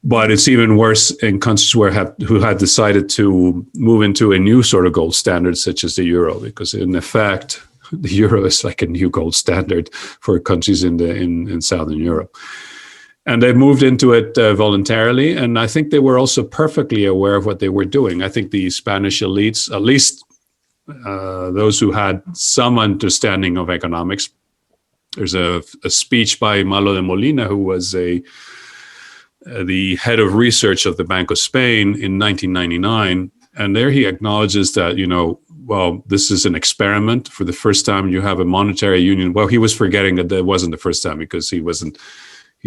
But it's even worse in countries who had decided to move into a new sort of gold standard, such as the euro, because in effect the euro is like a new gold standard for countries in Southern Europe. And they moved into it voluntarily. And I think they were also perfectly aware of what they were doing. I think the Spanish elites, at least those who had some understanding of economics, there's a speech by Malo de Molina, who was the head of research of the Bank of Spain in 1999. And there he acknowledges that, this is an experiment. For the first time, you have a monetary union. Well, he was forgetting that wasn't the first time, because he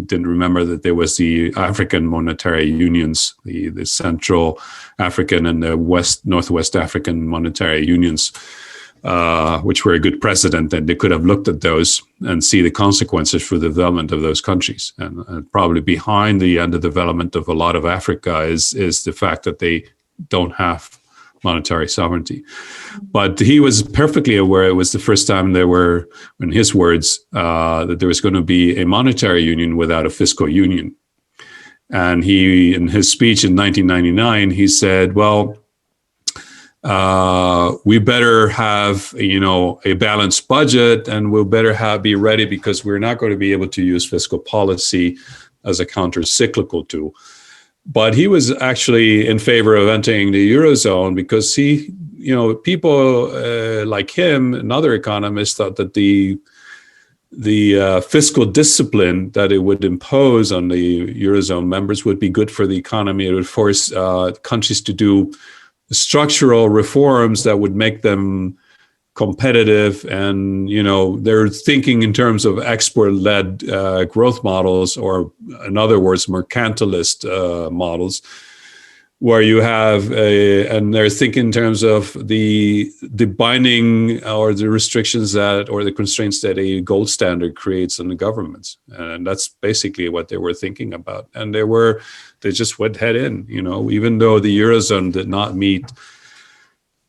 didn't remember that there was the African monetary unions, the Central African and the Northwest African monetary unions which were a good precedent, and they could have looked at those and see the consequences for the development of those countries. And probably behind the underdevelopment of a lot of Africa is the fact that they don't have monetary sovereignty. But he was perfectly aware it was the first time there were, in his words, that there was going to be a monetary union without a fiscal union. And he, in his speech in 1999, he said, well, we better have, a balanced budget, and we'll better be ready, because we're not going to be able to use fiscal policy as a counter-cyclical tool. But he was actually in favor of entering the Eurozone because people like him and other economists thought that the fiscal discipline that it would impose on the Eurozone members would be good for the economy. It would force countries to do structural reforms that would make them competitive, and they're thinking in terms of export-led growth models, or in other words, mercantilist models, where you have and they're thinking in terms of the binding or the restrictions or the constraints that a gold standard creates on the governments, and that's basically what they were thinking about. And they just went head in, even though the Eurozone did not meet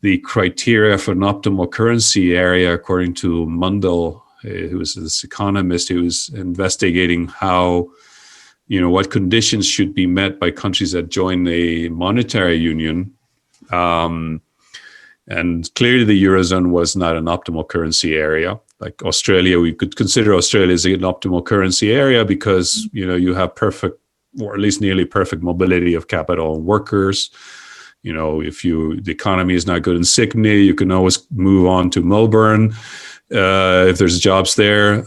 the criteria for an optimal currency area, according to Mundell, who was this economist who was investigating how, what conditions should be met by countries that join a monetary union. And clearly the Eurozone was not an optimal currency area. Like Australia, we could consider Australia as an optimal currency area because, you have perfect, or at least nearly perfect, mobility of capital and workers. If the economy is not good in Sydney, you can always move on to Melbourne if there's jobs there.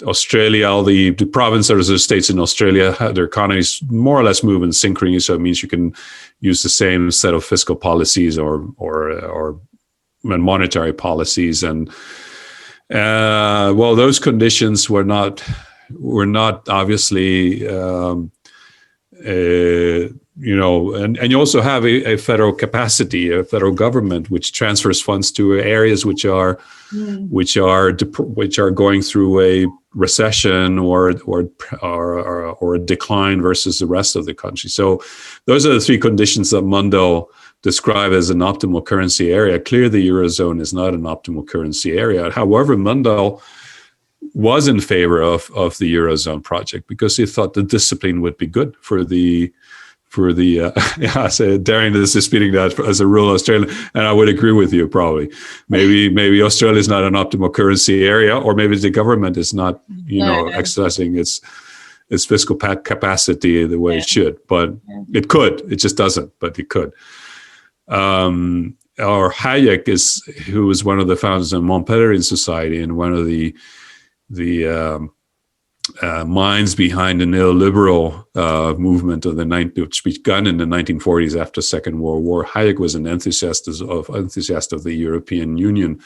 Australia, all the provinces or the states in Australia, their economies more or less move in synchrony, so it means you can use the same set of fiscal policies or monetary policies. And those conditions were not obviously. And you also have a federal capacity, a federal government, which transfers funds to areas which are going through a recession or a decline versus the rest of the country. So those are the three conditions that Mundell described as an optimal currency area. Clearly, the Eurozone is not an optimal currency area. However, Mundell was in favor of the Eurozone project because he thought the discipline would be good for the daring this is speaking that as a rural Australian, and I would agree with you probably. Maybe Australia is not an optimal currency area, or maybe the government is not exercising its fiscal capacity the way it should. But it could. It just doesn't. But it could. Or Hayek who was one of the founders of Montpellier Society and one of the minds behind the neoliberal movement of which began in the 1940s after the Second World War. Hayek was an enthusiast of the European Union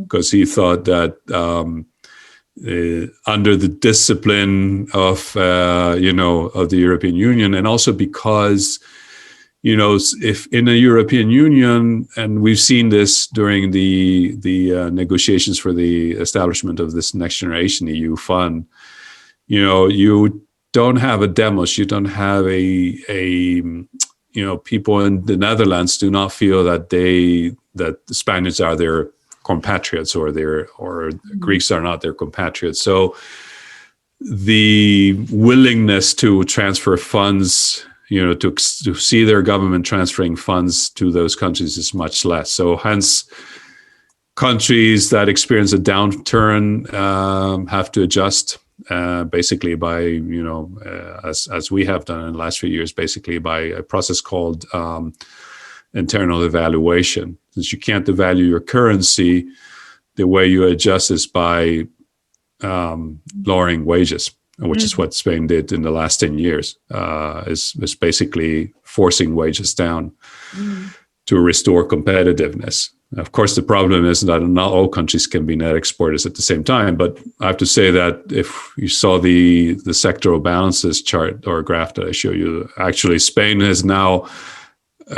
because he thought that under the discipline of the European Union, and also because if in a European Union, and we've seen this during the negotiations for the establishment of this Next Generation EU fund, you don't have a demos, you don't have people in the Netherlands do not feel that the Spaniards are their compatriots or Greeks are not their compatriots. So the willingness to transfer funds, to see their government transferring funds to those countries is much less. So hence, countries that experience a downturn have to adjust basically by, as we have done in the last few years, basically by a process called internal evaluation. Since you can't devalue your currency, the way you adjust is by lowering wages, which is what Spain did in the last 10 years, is basically forcing wages down to restore competitiveness. Of course, the problem is that not all countries can be net exporters at the same time. But I have to say that if you saw the sectoral balances chart or graph that I show you, actually Spain has now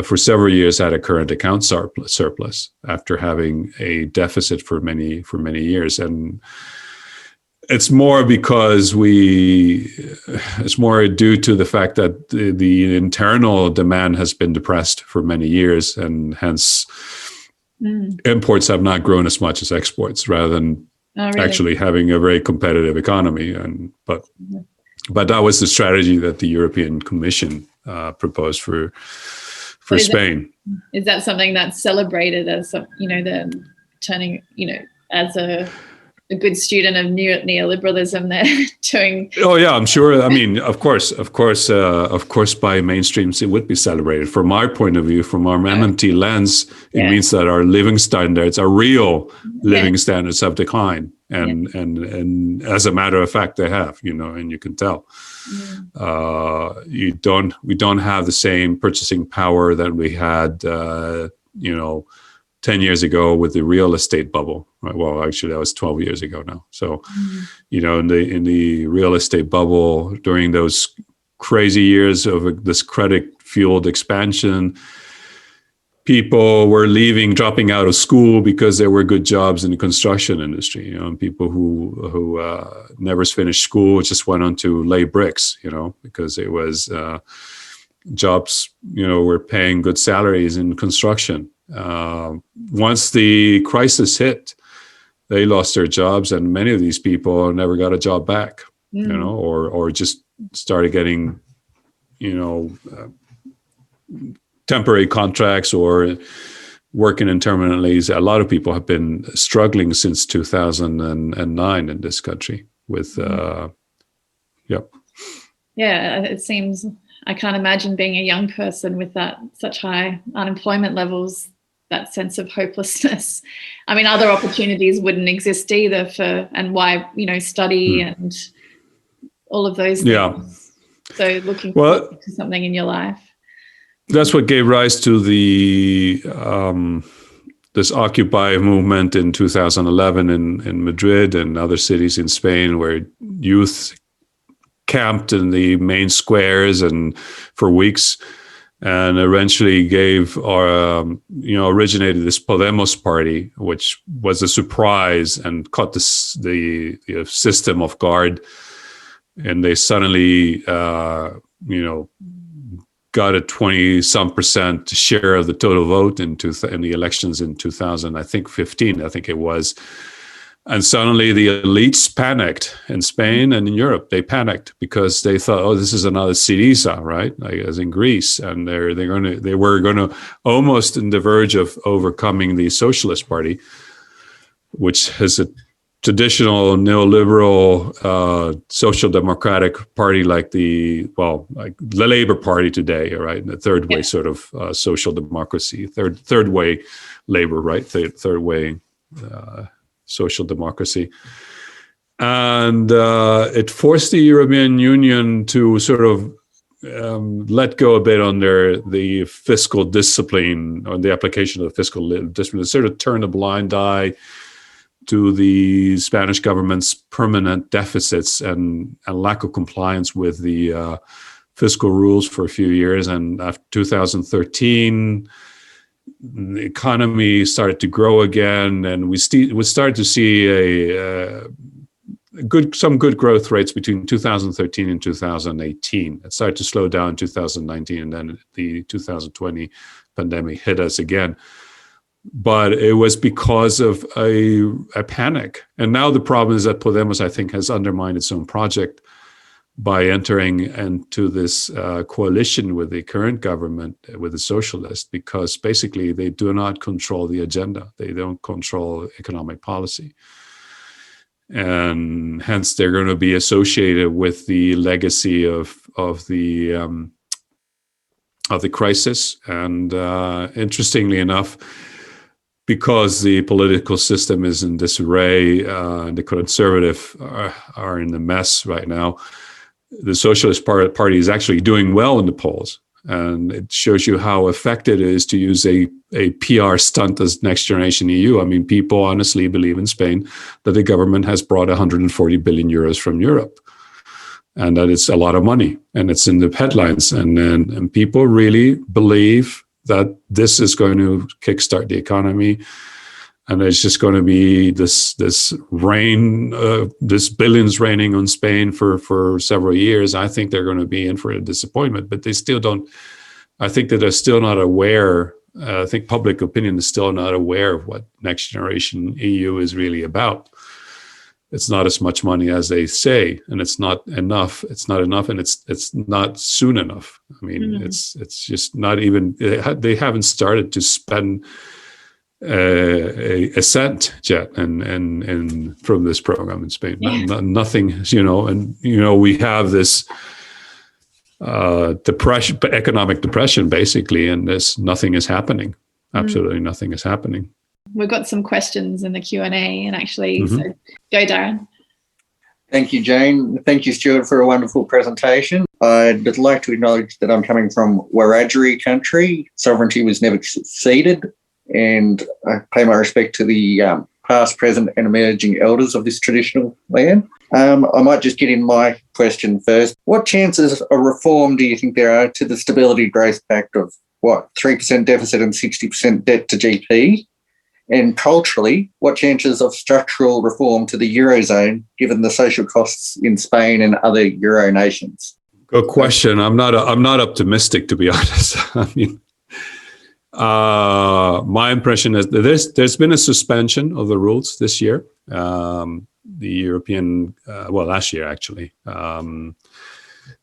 for several years had a current account surplus after having a deficit for many years. And it's more because it's more due to the fact that the internal demand has been depressed for many years, and hence imports have not grown as much as exports, rather than actually having a very competitive economy. But that was the strategy that the European Commission proposed for Spain. Is that something that's celebrated as, the turning, as a good student of neoliberalism, they're doing? Oh yeah, I'm sure. I mean, of course, by mainstreams, it would be celebrated. From our point of view, from our MMT lens, it means that our living standards, our real living standards, have declined, and as a matter of fact, they have. And you can tell. We don't have the same purchasing power that we had, 10 years ago with the real estate bubble. Right? Well, actually, that was 12 years ago now. So, in the real estate bubble, during those crazy years of this credit-fueled expansion, people were dropping out of school because there were good jobs in the construction industry. And people who never finished school just went on to lay bricks. Because it was jobs. Were paying good salaries in construction. Once the crisis hit, they lost their jobs, and many of these people never got a job back. Or just started getting, temporary contracts or working intermittently. A lot of people have been struggling since 2009 in this country with, Yeah, it seems, I can't imagine being a young person with such high unemployment levels, that sense of hopelessness. I mean, other opportunities wouldn't exist either and why, study and all of those things. So looking forward to something in your life. That's what gave rise to the this Occupy movement in 2011 in Madrid and other cities in Spain, where youth camped in the main squares and for weeks, and eventually originated this Podemos party, which was a surprise and caught the system off guard, and they suddenly got a 20-some% share of the total vote in the elections in 2015, I think it was. And suddenly the elites panicked in Spain and in Europe. They panicked because they thought, this is another Syriza, right? Like as in Greece. And they were going to almost on the verge of overcoming the Socialist Party, which has a traditional neoliberal social democratic party like the Labour Party today, right? The third way sort of social democracy, third way Labour, right? Third way social democracy. And it forced the European Union to sort of let go a bit on the fiscal discipline, on the application of the fiscal discipline, sort of turn a blind eye to the Spanish government's permanent deficits and lack of compliance with the fiscal rules for a few years. And after 2013, the economy started to grow again, and we started to see some good growth rates between 2013 and 2018. It started to slow down in 2019, and then the 2020 pandemic hit us again. But it was because of a panic. And now the problem is that Podemos, I think, has undermined its own project by entering into this coalition with the current government, with the socialists, because basically they do not control the agenda. They don't control economic policy. And hence they're going to be associated with the legacy of the crisis. And interestingly enough, because the political system is in disarray, and the conservative are in a mess right now, the Socialist Party is actually doing well in the polls. And it shows you how effective it is to use a PR stunt as Next Generation EU. I mean, people honestly believe in Spain that the government has brought 140 billion euros from Europe, and that it's a lot of money, and it's in the headlines. And people really believe that this is going to kickstart the economy, and there's just going to be this billions raining on Spain for several years. I think they're going to be in for a disappointment, but they still don't. I think that they're still not aware. I think public opinion is still not aware of what next generation EU is really about. It's not as much money as they say, and it's not enough. It's not enough, and it's not soon enough. I mean, it's just not even. They haven't started to spend a cent yet, and from this program in Spain, nothing. And we have this depression, economic depression, basically, and nothing is happening. Absolutely nothing is happening. We've got some questions in the Q&A, and actually, so go, Darren. Thank you, Jane. Thank you, Stuart, for a wonderful presentation. I'd like to acknowledge that I'm coming from Wiradjuri country. Sovereignty was never ceded, and I pay my respect to the past, present and emerging elders of this traditional land. I might just get in my question first. What chances of reform do you think there are to the Stability Growth Pact of, 3% deficit and 60% debt to GP? And culturally, what chances of structural reform to the Eurozone, given the social costs in Spain and other Euro nations? Good question. I'm not optimistic, to be honest. I mean, my impression is that there's been a suspension of the rules this year. The European, last year actually.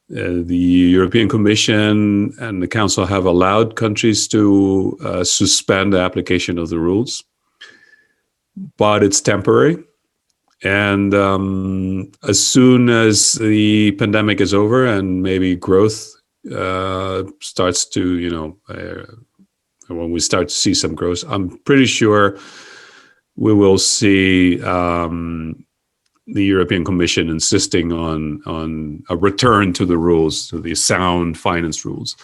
The European Commission and the Council have allowed countries to suspend the application of the rules, but it's temporary. And as soon as the pandemic is over and maybe growth starts to, when we start to see some growth, I'm pretty sure we will see the European Commission insisting on a return to the rules, to the sound finance rules.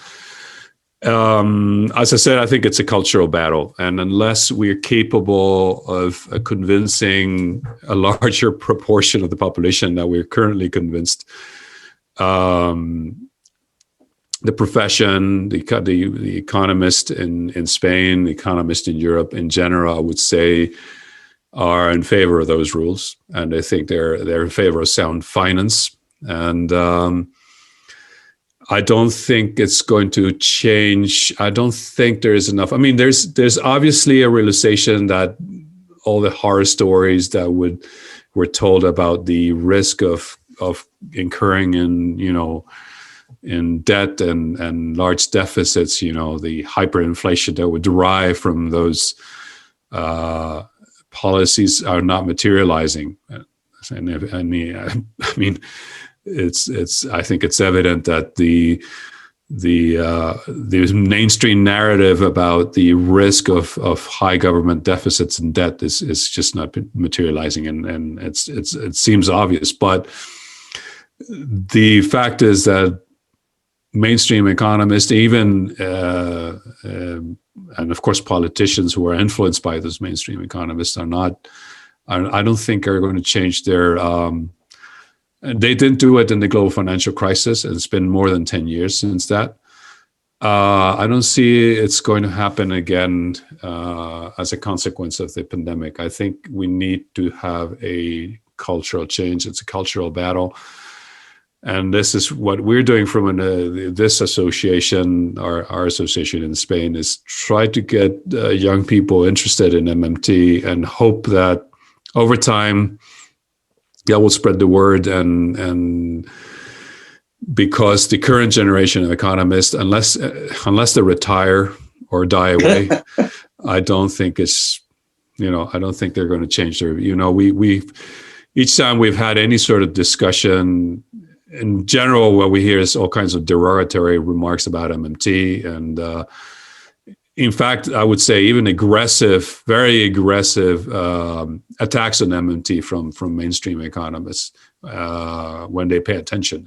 As I said, I think it's a cultural battle. And unless we're capable of convincing a larger proportion of the population that we're currently convinced, the profession, the economist in Spain, the economist in Europe in general, I would say, are in favor of those rules, and I think they're in favor of sound finance. And I don't think it's going to change. I don't think there is enough. I mean, there's obviously a realization that all the horror stories that were told about the risk of incurring in debt and large deficits, the hyperinflation that would derive from those policies are not materializing. I mean, I think it's evident that the mainstream narrative about the risk of high government deficits and debt is just not materializing, and it seems obvious. But the fact is that mainstream economists, even and of course politicians who are influenced by those mainstream economists, I don't think are going to change their. They didn't do it in the global financial crisis, and it's been more than 10 years since that. I don't see it's going to happen again as a consequence of the pandemic. I think we need to have a cultural change. It's a cultural battle. And this is what we're doing from this association, our association in Spain, is try to get young people interested in MMT and hope that over time that will spread the word. And because the current generation of economists, unless they retire or die away, I don't think it's, I don't think they're going to change their, we've each time we've had any sort of discussion. In general, what we hear is all kinds of derogatory remarks about MMT. And in fact, I would say even very aggressive attacks on MMT from mainstream economists when they pay attention.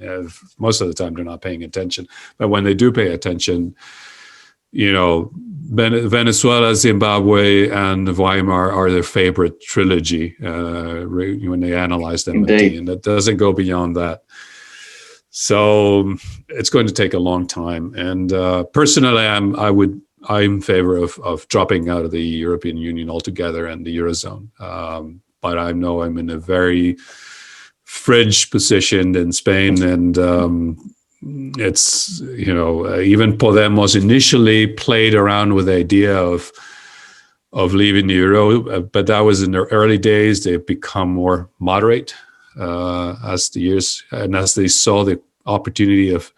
Most of the time, they're not paying attention. But when they do pay attention, Venezuela, Zimbabwe, and Weimar are their favorite trilogy when they analyze MMT. Indeed. And that doesn't go beyond that. So it's going to take a long time. And personally, I'm in favor of dropping out of the European Union altogether and the Eurozone. But I know I'm in a very fringe position in Spain, and it's, even Podemos initially played around with the idea of leaving the euro, but that was in their early days. They've become more moderate as the years, and as they saw the opportunity of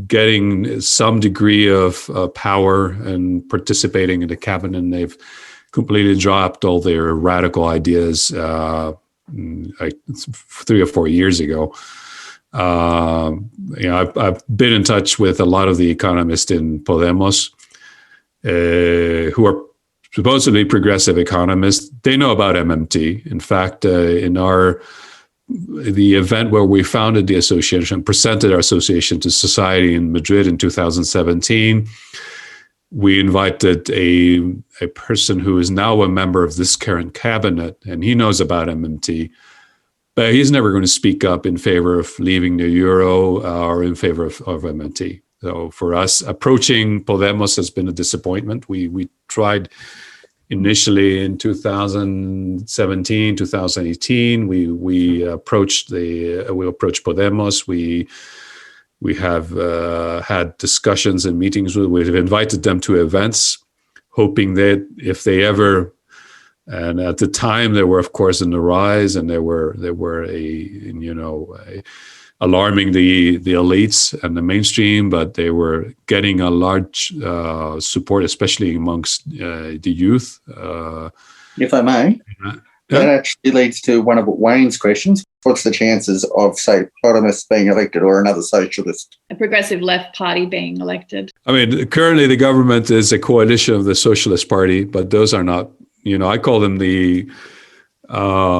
getting some degree of power and participating in the cabinet, and they've completely dropped all their radical ideas like 3 or 4 years ago. I've been in touch with a lot of the economists in Podemos who are supposedly progressive economists. They know about MMT. In fact, in the event where we founded the association, presented our association to society in Madrid in 2017, we invited a person who is now a member of this current cabinet, and he knows about MMT, but he's never going to speak up in favor of leaving the euro or in favor of MMT. So for us, approaching Podemos has been a disappointment. We tried initially in 2017, 2018. We approached Podemos. We have had discussions and meetings with. We've invited them to events, hoping that if they ever. And at the time, they were, of course, in the rise, and they were alarming the elites and the mainstream, but they were getting a large support, especially amongst the youth. If I may, that actually leads to one of Wayne's questions. What's the chances of, say, Podemos being elected or another socialist? A progressive left party being elected? I mean, currently the government is a coalition of the Socialist Party, but those are not, I call them the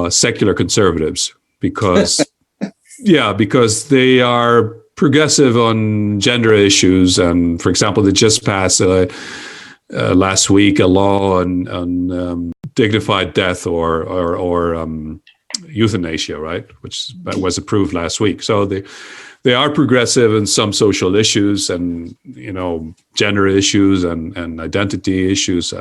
secular conservatives because... Yeah, because they are progressive on gender issues, and for example, they just passed last week a law on dignified death or euthanasia, right? Which was approved last week. So they are progressive in some social issues, and gender issues and identity issues.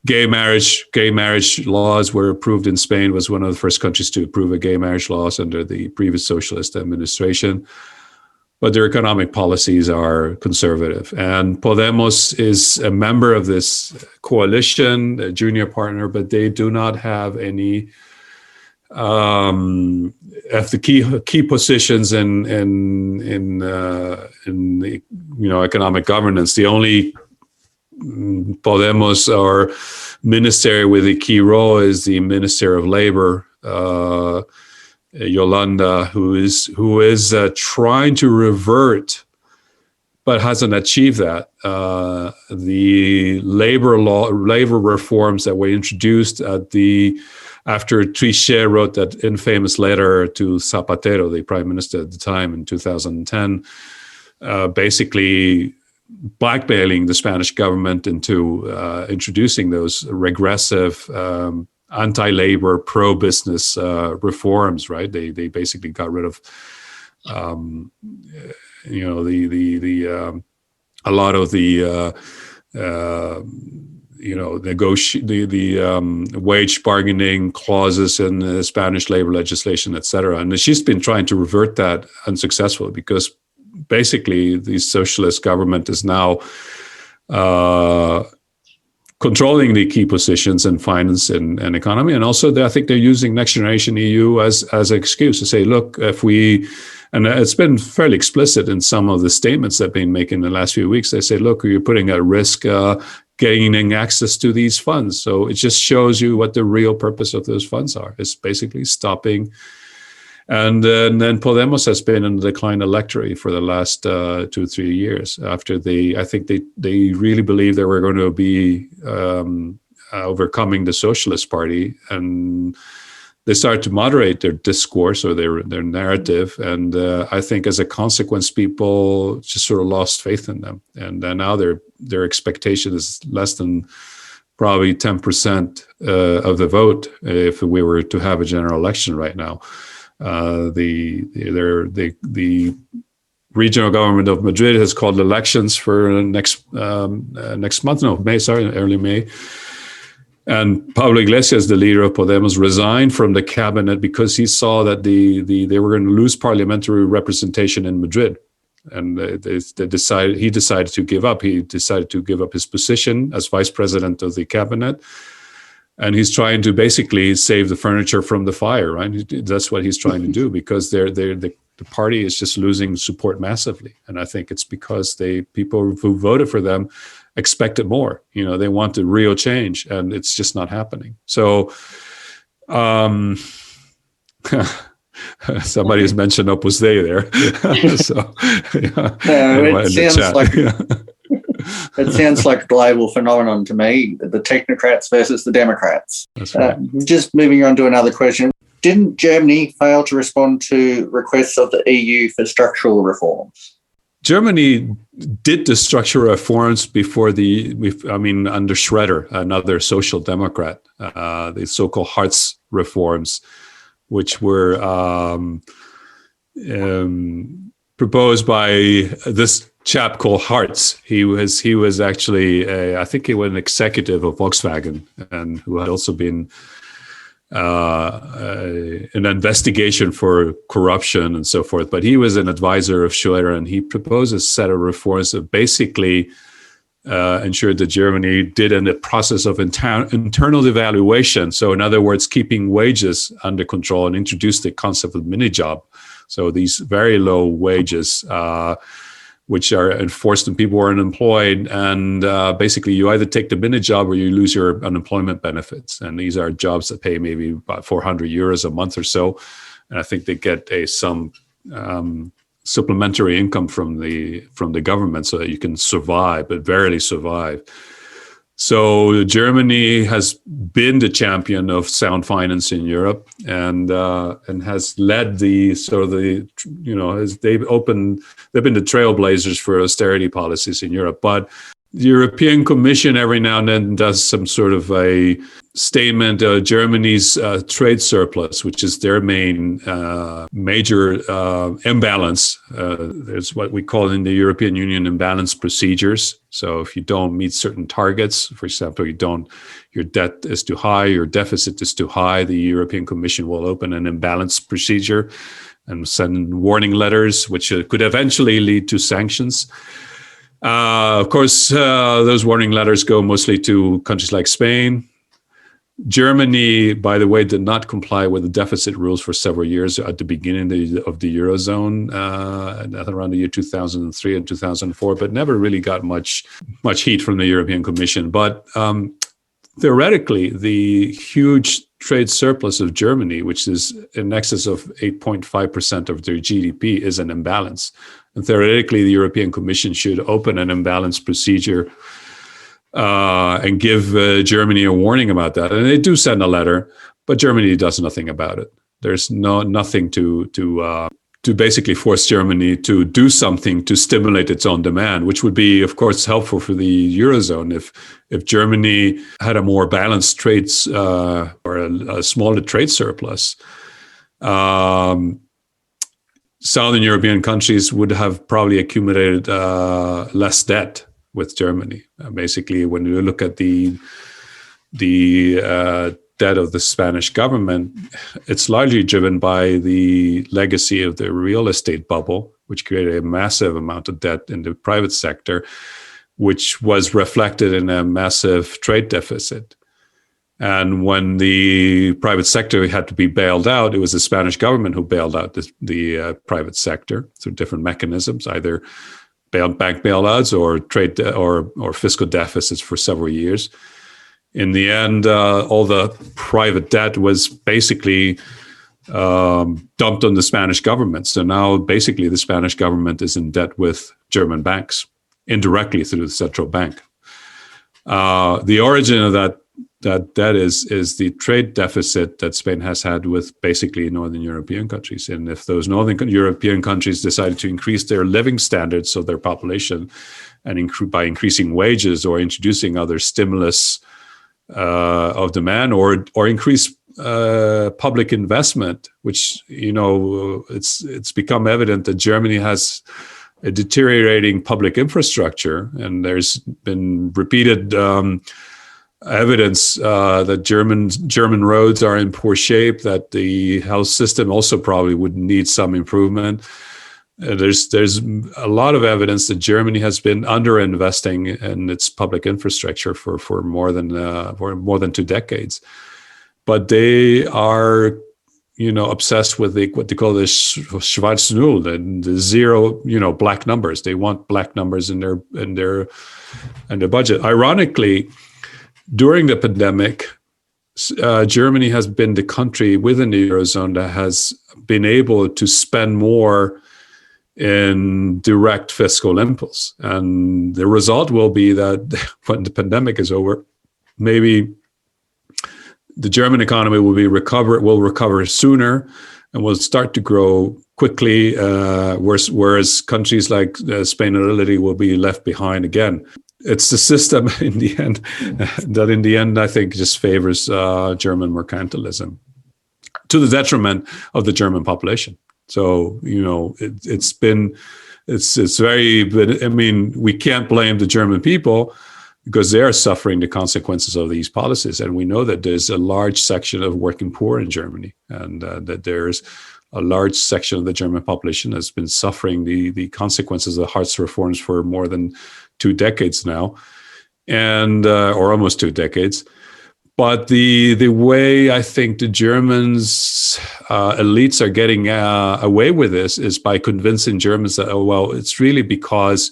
Gay marriage laws were approved in Spain. Was one of the first countries to approve a gay marriage laws under the previous socialist administration. But their economic policies are conservative. And Podemos is a member of this coalition, a junior partner, but they do not have any of the key positions in the economic governance. The only Podemos or minister with a key role is the Minister of Labor, Yolanda, who is trying to revert, but hasn't achieved that. The labor reforms that were introduced after Trichet wrote that infamous letter to Zapatero, the prime minister at the time, in 2010, basically blackmailing the Spanish government into introducing those regressive, anti-labor, pro-business reforms. Right? They basically got rid of, a lot of the wage bargaining clauses in the Spanish labor legislation, etc. And she's been trying to revert that unsuccessfully because basically the socialist government is now controlling the key positions in finance and economy. And also I think they're using Next Generation EU as an excuse to say, look, and it's been fairly explicit in some of the statements that have been making in the last few weeks. They say, look, you're putting at risk gaining access to these funds. So it just shows you what the real purpose of those funds are. It's basically stopping. And then Podemos has been in the decline electorally for the last 2-3 years. After I think they really believe they were going to be overcoming the Socialist Party, and they started to moderate their discourse or their narrative. And I think as a consequence, people just sort of lost faith in them. And now their expectation is less than probably 10% of the vote if we were to have a general election right now. The regional government of Madrid has called elections for next month. No, early May. And Pablo Iglesias, the leader of Podemos, resigned from the cabinet because he saw that they were going to lose parliamentary representation in Madrid. And he decided to give up. He decided to give up his position as vice president of the cabinet. And he's trying to basically save the furniture from the fire, right? That's what he's trying to do, because the party is just losing support massively. And I think it's because people who voted for them expected more. They wanted real change, and it's just not happening. So somebody has mentioned Opus Dei there. So, it sounds like a global phenomenon to me, the technocrats versus the Democrats. That's right. Just moving on to another question. Didn't Germany fail to respond to requests of the EU for structural reforms? Germany did the structural reforms before under Schroeder, another social democrat, the so-called Hartz reforms, which were proposed by this chap called Hartz. He was actually, I think he was an executive of Volkswagen, and who had also been an investigation for corruption and so forth. But he was an advisor of Schroeder, and he proposed a set of reforms that basically ensured that Germany did in the process of internal devaluation. So in other words, keeping wages under control, and introduced the concept of mini-job. So these very low wages, which are enforced and people are unemployed. And basically you either take the minute job or you lose your unemployment benefits. And these are jobs that pay maybe about 400 euros a month or so. And I think they get some supplementary income from the government so that you can survive, but barely survive. So Germany has been the champion of sound finance in Europe, and has led they've been the trailblazers for austerity policies in Europe. But the European Commission every now and then does some sort of a statement. Germany's trade surplus, which is their major imbalance. There's what we call in the European Union imbalance procedures. So if you don't meet certain targets, for example, your debt is too high, your deficit is too high, the European Commission will open an imbalance procedure and send warning letters, which could eventually lead to sanctions. Of course, those warning letters go mostly to countries like Spain. Germany, by the way, did not comply with the deficit rules for several years at the beginning of the Eurozone, around the year 2003 and 2004, but never really got much heat from the European Commission. But theoretically, the huge trade surplus of Germany, which is in excess of 8.5% of their GDP, is an imbalance. And theoretically, the European Commission should open an imbalance procedure and give Germany a warning about that. And they do send a letter, but Germany does nothing about it. There's nothing to basically force Germany to do something to stimulate its own demand, which would be, of course, helpful for the Eurozone if Germany had a more balanced trades or a smaller trade surplus. Southern European countries would have probably accumulated less debt with Germany. Basically, when you look at the debt of the Spanish government, it's largely driven by the legacy of the real estate bubble, which created a massive amount of debt in the private sector, which was reflected in a massive trade deficit. And when the private sector had to be bailed out, it was the Spanish government who bailed out the private sector through different mechanisms, either bank bailouts or trade or fiscal deficits for several years. In the end, all the private debt was basically dumped on the Spanish government. So now basically the Spanish government is in debt with German banks, indirectly through the central bank. The origin of that debt is the trade deficit that Spain has had with basically Northern European countries. And if those Northern European countries decided to increase their living standards of their population and by increasing wages or introducing other stimulus of demand or increase public investment, which, it's become evident that Germany has a deteriorating public infrastructure, and there's been repeated evidence that German roads are in poor shape, that the health system also probably would need some improvement. There's a lot of evidence that Germany has been underinvesting in its public infrastructure for more than 2 decades, but they are obsessed with what they call the Schwarz Null, the zero, black numbers. They want black numbers in their budget. Ironically, during the pandemic, Germany has been the country within the Eurozone that has been able to spend more in direct fiscal impulse. And the result will be that when the pandemic is over, maybe the German economy will recover sooner and will start to grow quickly, whereas countries like Spain and Italy will be left behind again. It's the system in the end I think just favors German mercantilism to the detriment of the German population. So it's very. I mean, we can't blame the German people because they are suffering the consequences of these policies, and we know that there's a large section of working poor in Germany, and that there's a large section of the German population has been suffering the consequences of the Hartz reforms for more than 2 decades now, and or almost 2 decades. But the way I think the Germans elites are getting away with this is by convincing Germans that, it's really because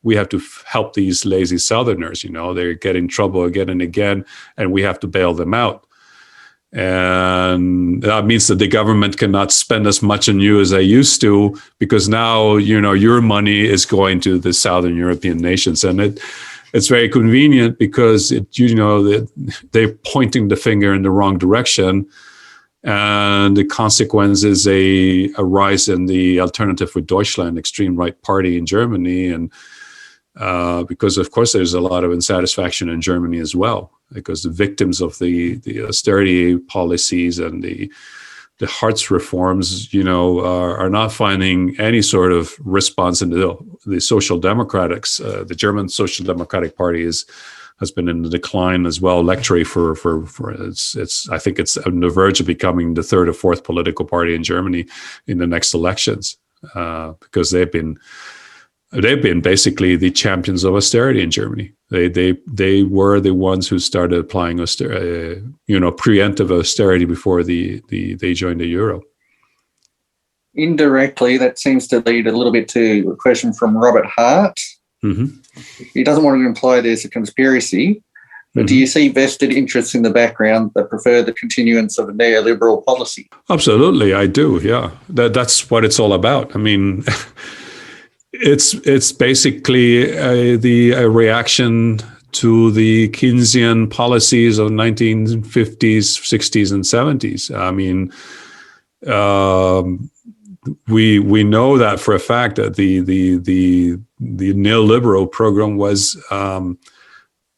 we have to help these lazy Southerners. They get in trouble again and again, and we have to bail them out. And that means that the government cannot spend as much on you as they used to, because now, your money is going to the Southern European nations. And it's very convenient because they're pointing the finger in the wrong direction. And the consequence is a rise in the Alternative for Deutschland, extreme right party in Germany. And because, of course, there's a lot of insatisfaction in Germany as well, because the victims of the austerity policies and the Hartz reforms, are not finding any sort of response in the Social Democrats. The German Social Democratic Party has been in the decline as well. Electorally for I think it's on the verge of becoming the 3rd or 4th political party in Germany in the next elections, because they've been basically the champions of austerity in Germany. They were the ones who started applying preemptive austerity before they joined the euro. Indirectly, that seems to lead a little bit to a question from Robert Hart. Mm-hmm. He doesn't want to imply there's a conspiracy, but do you see vested interests in the background that prefer the continuance of a neoliberal policy? Absolutely, I do. Yeah, that's what it's all about. I mean. It's basically a reaction to the Keynesian policies of 1950s, 60s, and 70s. I mean, we know that for a fact that the neoliberal program was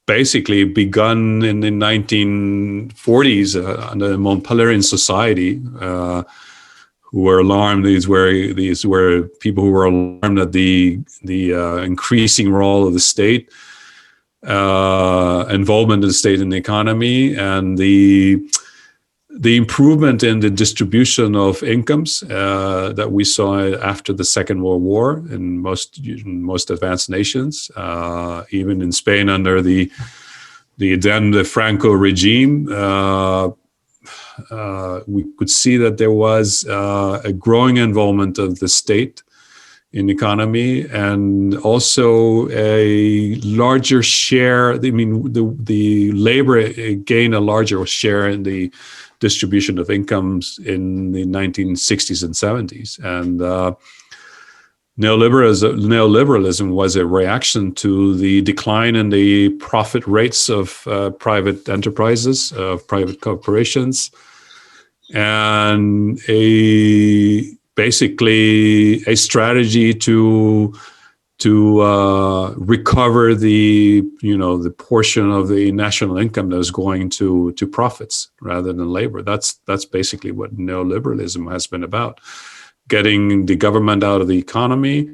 basically begun in the 1940s under the Montpellieran Society. Who were alarmed? These were people who were alarmed at the increasing role of the state, involvement of the state in the economy, and the improvement in the distribution of incomes that we saw after the Second World War in most advanced nations, even in Spain under the Franco regime. We could see that there was a growing involvement of the state in the economy, and also a larger share. I mean, the labor gained a larger share in the distribution of incomes in the 1960s and 70s. And neoliberalism was a reaction to the decline in the profit rates of private enterprises, of private corporations, and basically a strategy to recover the portion of the national income that was going to profits rather than labor. That's basically what neoliberalism has been about. Getting the government out of the economy,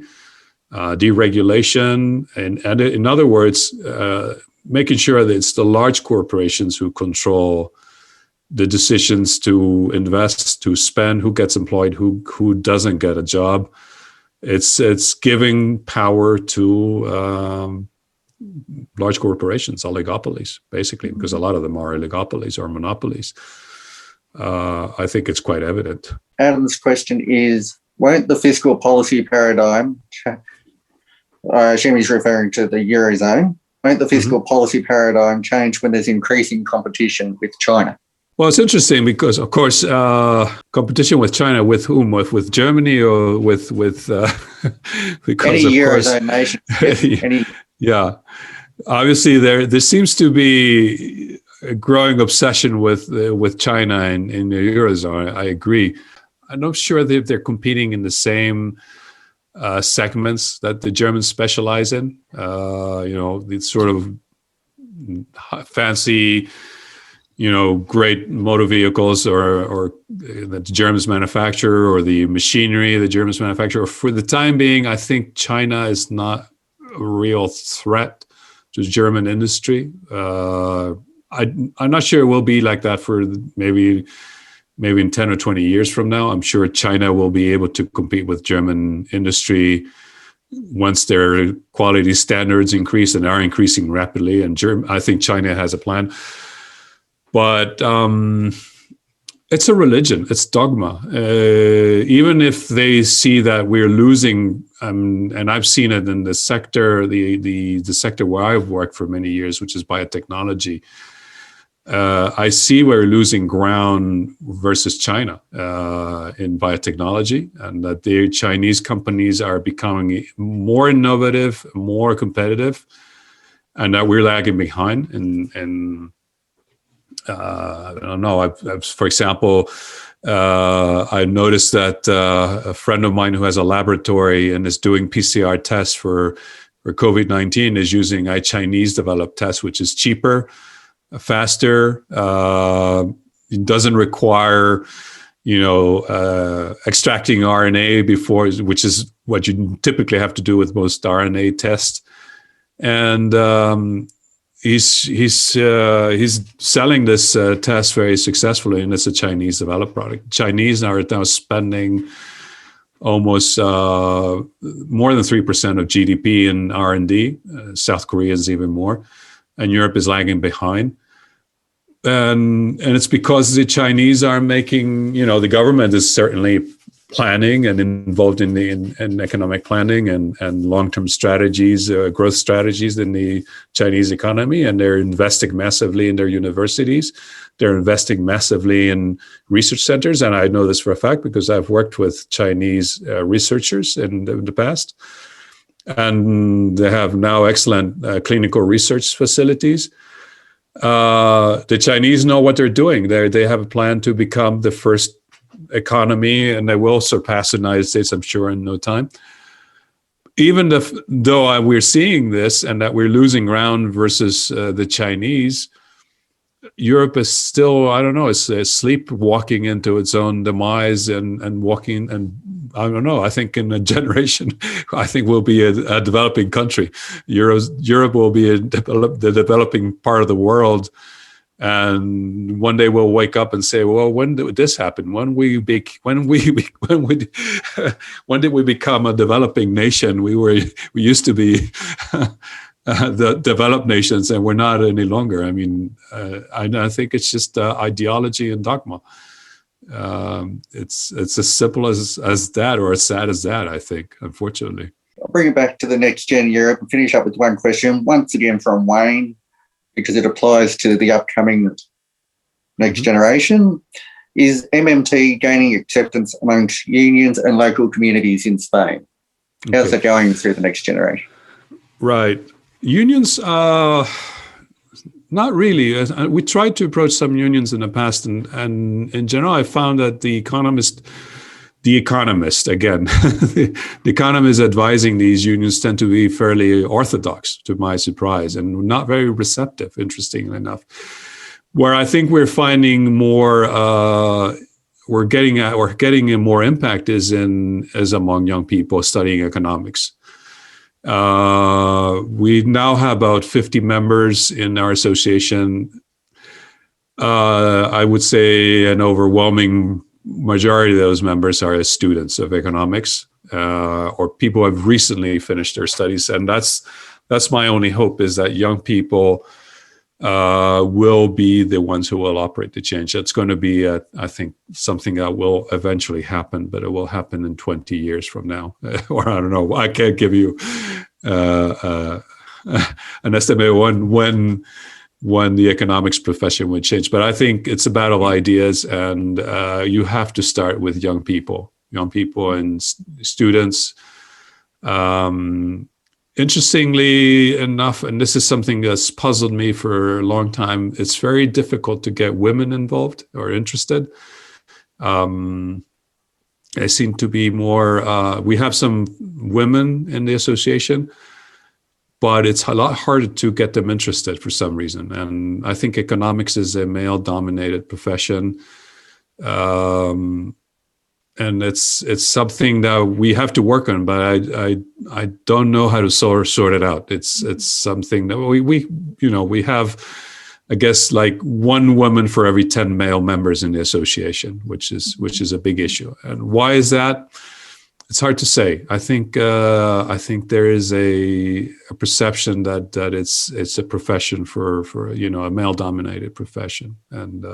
deregulation, and in other words, making sure that it's the large corporations who control the decisions to invest, to spend, who gets employed, who doesn't get a job. It's giving power to large corporations, oligopolies, basically, because a lot of them are oligopolies or monopolies. I think it's quite evident. Adam's question is, won't the fiscal policy paradigm, I assume he's referring to the Eurozone, won't the fiscal policy paradigm change when there's increasing competition with China? Well, it's interesting because, of course, competition with China, with whom? With Germany or with because any of Eurozone nation? Yeah, obviously there seems to be a growing obsession with China in the Eurozone. I agree. I'm not sure that they're competing in the same segments that the Germans specialize in. These sort of fancy, great motor vehicles or that the Germans manufacture, or the machinery the Germans manufacture. For the time being, I think China is not a real threat to German industry. I'm not sure it will be like that for maybe in 10 or 20 years from now. I'm sure China will be able to compete with German industry once their quality standards increase, and are increasing rapidly. And I think China has a plan. But it's a religion, it's dogma. Even if they see that we're losing, and I've seen it in the sector, the sector where I've worked for many years, which is biotechnology. I see we're losing ground versus China in biotechnology, and that the Chinese companies are becoming more innovative, more competitive, and that we're lagging behind. And I don't know. For example, I noticed that a friend of mine who has a laboratory and is doing PCR tests for COVID-19 is using a Chinese-developed test, which is cheaper, faster. It doesn't require, extracting RNA before, which is what you typically have to do with most RNA tests. And he's selling this test very successfully, and it's a Chinese developed product. Chinese are now spending almost more than 3% of GDP in R&D. South Korea is even more, and Europe is lagging behind. And it's because the Chinese are making, the government is certainly planning and involved in economic planning and long-term strategies, growth strategies in the Chinese economy. And they're investing massively in their universities. They're investing massively in research centers. And I know this for a fact because I've worked with Chinese researchers in the past. And they have now excellent clinical research facilities. The Chinese know what they're doing. They have a plan to become the first economy, and they will surpass the United States, I'm sure, in no time. Even though we're seeing this and that we're losing ground versus the Chinese, Europe is still, I don't know, it's sleepwalking into its own demise and walking. And I don't know, I think in a generation, I think we'll be a developing country. Europe will be the developing part of the world. And one day we'll wake up and say, "Well, when did this happen? When did we become a developing nation? We used to be the developed nations, and we're not any longer." I mean, I think it's just ideology and dogma. It's as simple as that, or as sad as that, I think, unfortunately. I'll bring it back to the next gen Europe and finish up with one question, once again from Wayne, because it applies to the upcoming next generation. Is MMT gaining acceptance amongst unions and local communities in Spain? How's that going through the next generation? Right. Unions, not really. We tried to approach some unions in the past, and in general, I found that the Economist again, the Economist advising these unions tend to be fairly orthodox, to my surprise, and not very receptive, interestingly enough. Where I think we're finding more, we're getting more impact is among young people studying economics. We now have about 50 members in our association. I would say an overwhelming majority of those members are students of economics or people who have recently finished their studies. And that's my only hope, is that young people will be the ones who will operate the change. That's going to be, I think, something that will eventually happen, but it will happen in 20 years from now. Or I don't know. I can't give you an estimate when the economics profession would change. But I think it's a battle of ideas, and you have to start with young people and students. Interestingly enough, and this is something that's puzzled me for a long time, it's very difficult to get women involved or interested. They seem to be more, we have some women in the association, but it's a lot harder to get them interested for some reason. And I think economics is a male-dominated profession. And it's something that we have to work on, but I don't know how to sort it out. It's something that we have, I guess, like one woman for every 10 male members in the association, which is a big issue. And why is that? It's hard to say. I think there is a perception that it's a profession for a male-dominated profession, and.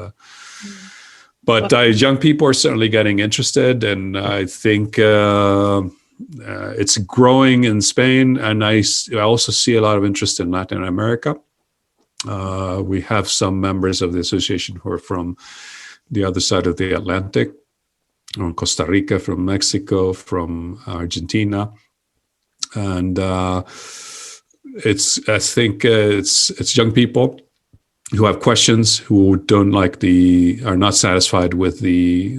But young people are certainly getting interested, and I think it's growing in Spain. And I also see a lot of interest in Latin America. We have some members of the association who are from the other side of the Atlantic, from Costa Rica, from Mexico, from Argentina, and I think it's young people who have questions, who are not satisfied with the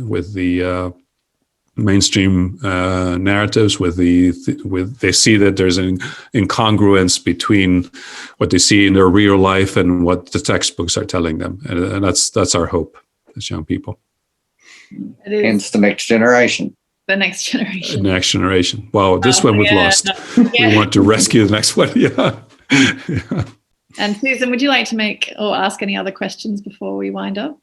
mainstream narratives, they see that there's an incongruence between what they see in their real life and what the textbooks are telling them, and that's our hope as young people. Hence the next generation. The next generation. The next generation. Well, this one we've lost. Yeah. We want to rescue the next one. Yeah. Yeah. And Susan, would you like to make or ask any other questions before we wind up?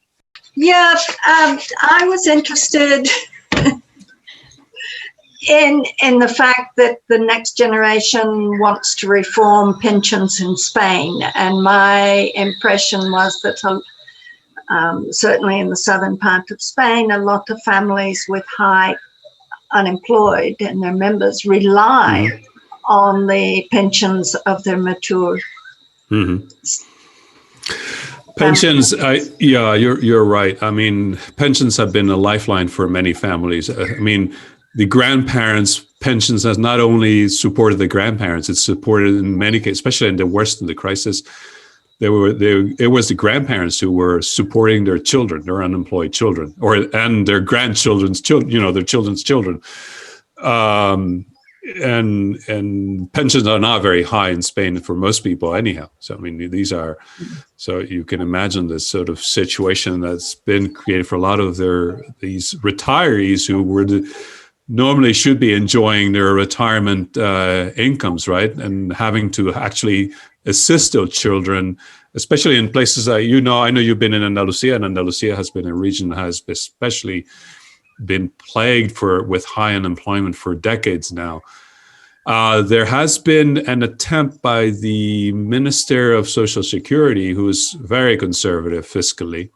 Yeah, I was interested in the fact that the next generation wants to reform pensions in Spain. And my impression was that certainly in the southern part of Spain, a lot of families with high unemployed and their members rely on the pensions of their mature. Mm-hmm. Pensions, you're right. I mean, pensions have been a lifeline for many families. I mean, the grandparents' pensions has not only supported the grandparents, it's supported in many cases, especially in the worst of the crisis. It was the grandparents who were supporting their children, their unemployed children, and their grandchildren's children, their children's children. And pensions are not very high in Spain for most people anyhow. So, I mean, so you can imagine this sort of situation that's been created for a lot of these retirees who normally should be enjoying their retirement incomes, right? And having to actually assist those children, especially in places that, I know you've been in Andalusia, and Andalusia has been a region that has especially been plagued with high unemployment for decades now. There has been an attempt by the Minister of Social Security, who is very conservative fiscally,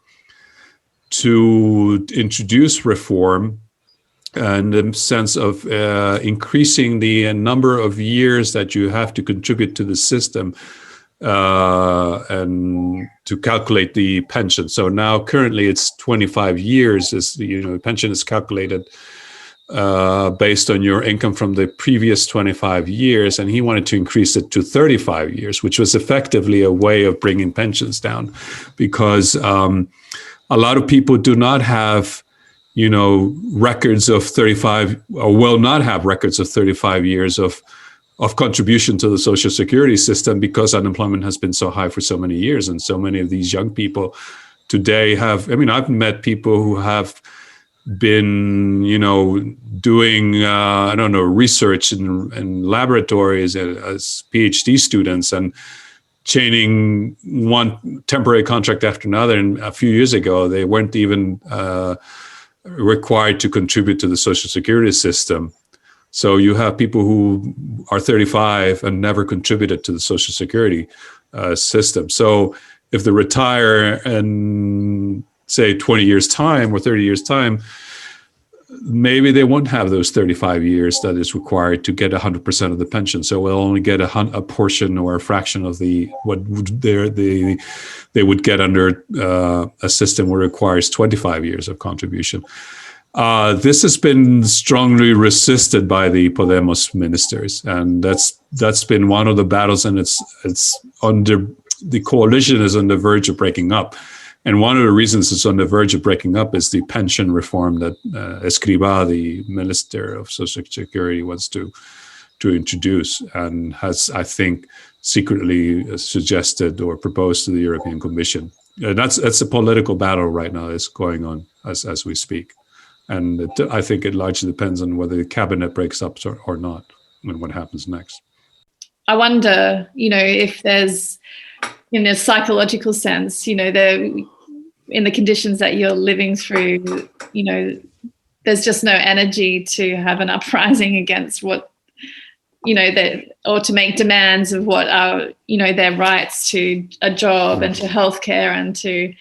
to introduce reform in the sense of increasing the number of years that you have to contribute to the system and to calculate the pension. So now currently it's 25 years. The pension is calculated based on your income from the previous 25 years. And he wanted to increase it to 35 years, which was effectively a way of bringing pensions down, because a lot of people do not have records of 35, or will not have records of 35 years of contribution to the social security system, because unemployment has been so high for so many years. And so many of these young people today I've met people who have been, doing, research in laboratories as PhD students and chaining one temporary contract after another. And a few years ago, they weren't even required to contribute to the Social Security system. So you have people who are 35 and never contributed to the Social Security system. So if they retire in, say, 20 years' time or 30 years' time, maybe they won't have those 35 years that is required to get 100% of the pension. So we'll only get a portion or a fraction of what they would get under a system where it requires 25 years of contribution. This has been strongly resisted by the Podemos ministers, and that's been one of the battles. And it's the coalition is on the verge of breaking up. And one of the reasons it's on the verge of breaking up is the pension reform that Escrivá, the Minister of Social Security, wants to introduce and has, I think, secretly suggested or proposed to the European Commission. That's a political battle right now that's going on as we speak. And I think it largely depends on whether the cabinet breaks up or not and what happens next. I wonder, if there's, in a psychological sense, in the conditions that you're living through, there's just no energy to have an uprising against what, or to make demands of what are, their rights to a job and to healthcare and to,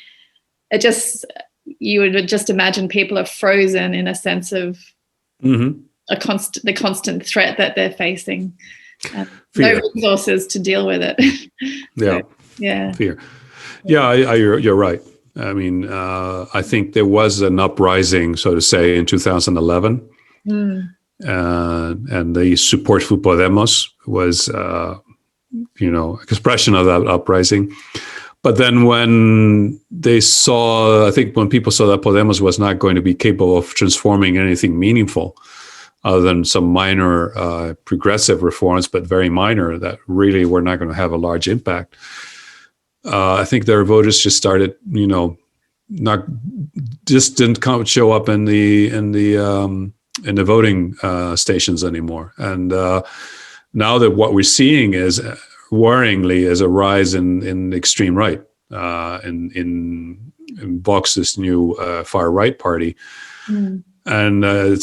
you would just imagine people are frozen in a sense of the constant threat that they're facing. And no resources to deal with it. Fear. Yeah, you're right. I mean, I think there was an uprising, so to say, in 2011, and the support for Podemos was, expression of that uprising. But then when people saw that Podemos was not going to be capable of transforming anything meaningful, other than some minor progressive reforms, but very minor, that really were not going to have a large impact. I think their voters just started, didn't show up in the voting stations anymore. And now that what we're seeing is, worryingly, is a rise in the extreme right, in Vox's new far right party. And I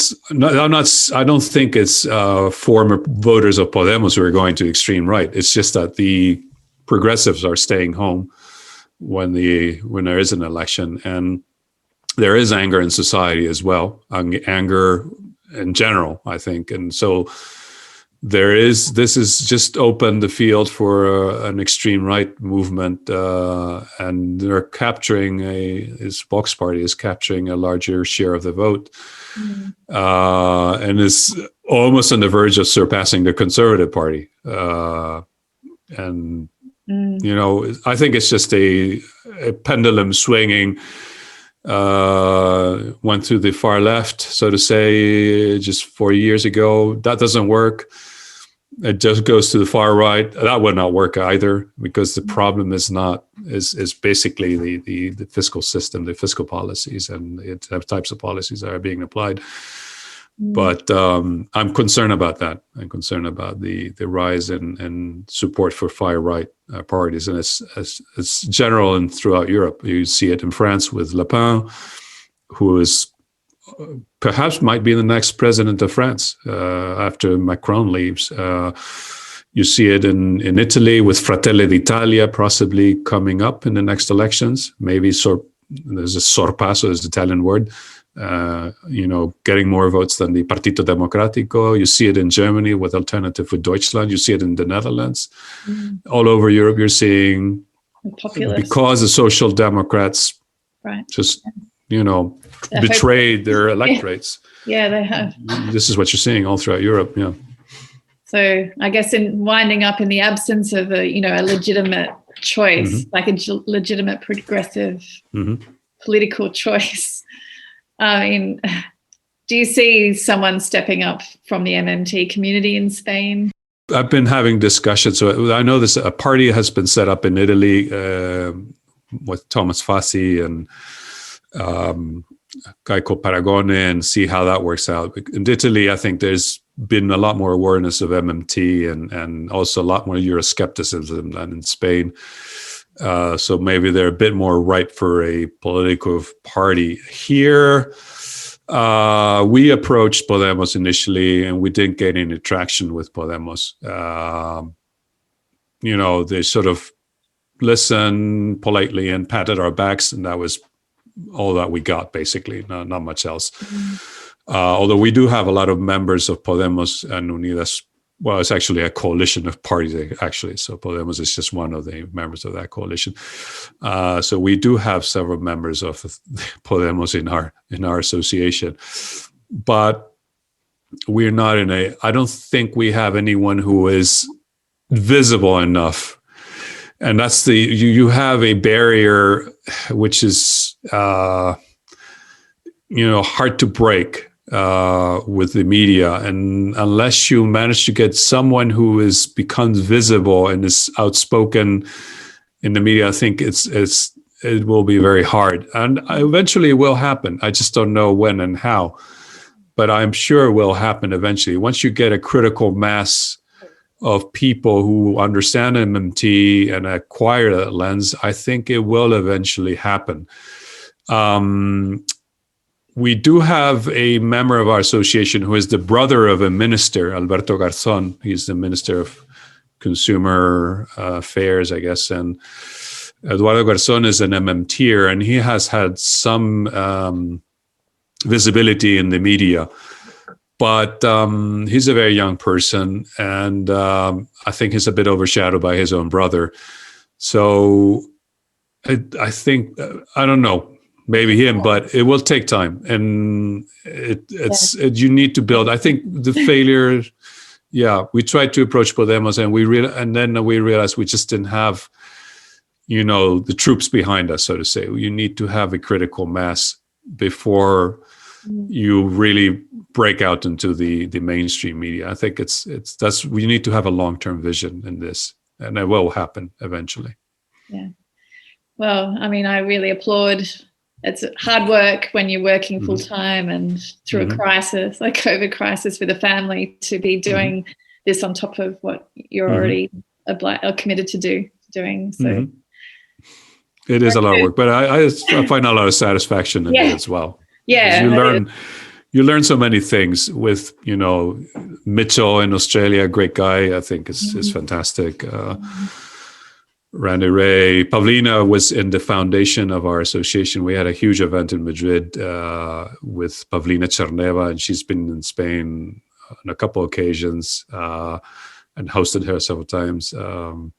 don't think it's former voters of Podemos who are going to extreme right. It's just that the progressives are staying home when there is an election, and there is anger in society as well, anger in general, I think. And so this has just opened the field for an extreme right movement, and they're capturing his Vox party is capturing a larger share of the vote, and is almost on the verge of surpassing the Conservative Party. I think it's just a pendulum swinging. Went to the far left, so to say, just 4 years ago. That doesn't work. It just goes to the far right. That would not work either, because the problem is basically the fiscal system, the fiscal policies, and the types of policies that are being applied. But I'm concerned about that. I'm concerned about the rise in support for far right parties, and it's general and throughout Europe. You see it in France with Le Pen, who is perhaps might be the next president of France after Macron leaves. You see it in Italy with Fratelli d'Italia possibly coming up in the next elections. Maybe there's a sorpasso, is the Italian word. Getting more votes than the Partito Democratico. You see it in Germany with Alternative for Deutschland. You see it in the Netherlands. All over Europe, you're seeing, because the Social Democrats betrayed their electorates. Yeah, they have. This is what you're seeing all throughout Europe. Yeah. So I guess in winding up in the absence of a legitimate choice, like a legitimate progressive political choice. I mean, do you see someone stepping up from the MMT community in Spain? I've been having discussions. So I know a party has been set up in Italy with Thomas Fassi and guy called Paragone and see how that works out. In Italy, I think there's been a lot more awareness of MMT and also a lot more Euroscepticism than in Spain. So maybe they're a bit more ripe for a political party. Here, we approached Podemos initially, and we didn't get any traction with Podemos. They sort of listened politely and patted our backs, and that was all that we got, basically, not much else. Although we do have a lot of members of Podemos and Unidas. Well, it's actually a coalition of parties, actually. So Podemos is just one of the members of that coalition. So we do have several members of Podemos in our association, but we're not I don't think we have anyone who is visible enough. And that's you have a barrier which is hard to break with the media, and unless you manage to get someone who becomes visible and is outspoken in the media, I think it will be very hard, and eventually it will happen. I just don't know when and how, but I'm sure it will happen eventually. Once you get a critical mass of people who understand MMT and acquire that lens, I think it will eventually happen. We do have a member of our association who is the brother of a minister, Alberto Garzón. He's the Minister of Consumer Affairs, I guess. And Eduardo Garzón is an MMTer, and he has had some visibility in the media. But he's a very young person, and I think he's a bit overshadowed by his own brother. So I think, I don't know, maybe him, but it will take time. And you need to build. I think the failure, we tried to approach Podemos, and then we realized we just didn't have, the troops behind us, so to say. You need to have a critical mass before you really break out into the mainstream media. I think we need to have a long-term vision in this, and it will happen eventually. Yeah. Well, I mean, I really applaud. It's hard work when you're working full time and through a crisis, like COVID crisis with a family, to be doing this on top of what you're already committed to doing. So it is a lot of work, but I find a lot of satisfaction in it as well. Yeah, you learn so many things with Mitchell in Australia, great guy. I think is fantastic. Randy Ray, Pavlina was in the foundation of our association. We had a huge event in Madrid with Pavlina Cherneva, and she's been in Spain on a couple of occasions and hosted her several times. Warren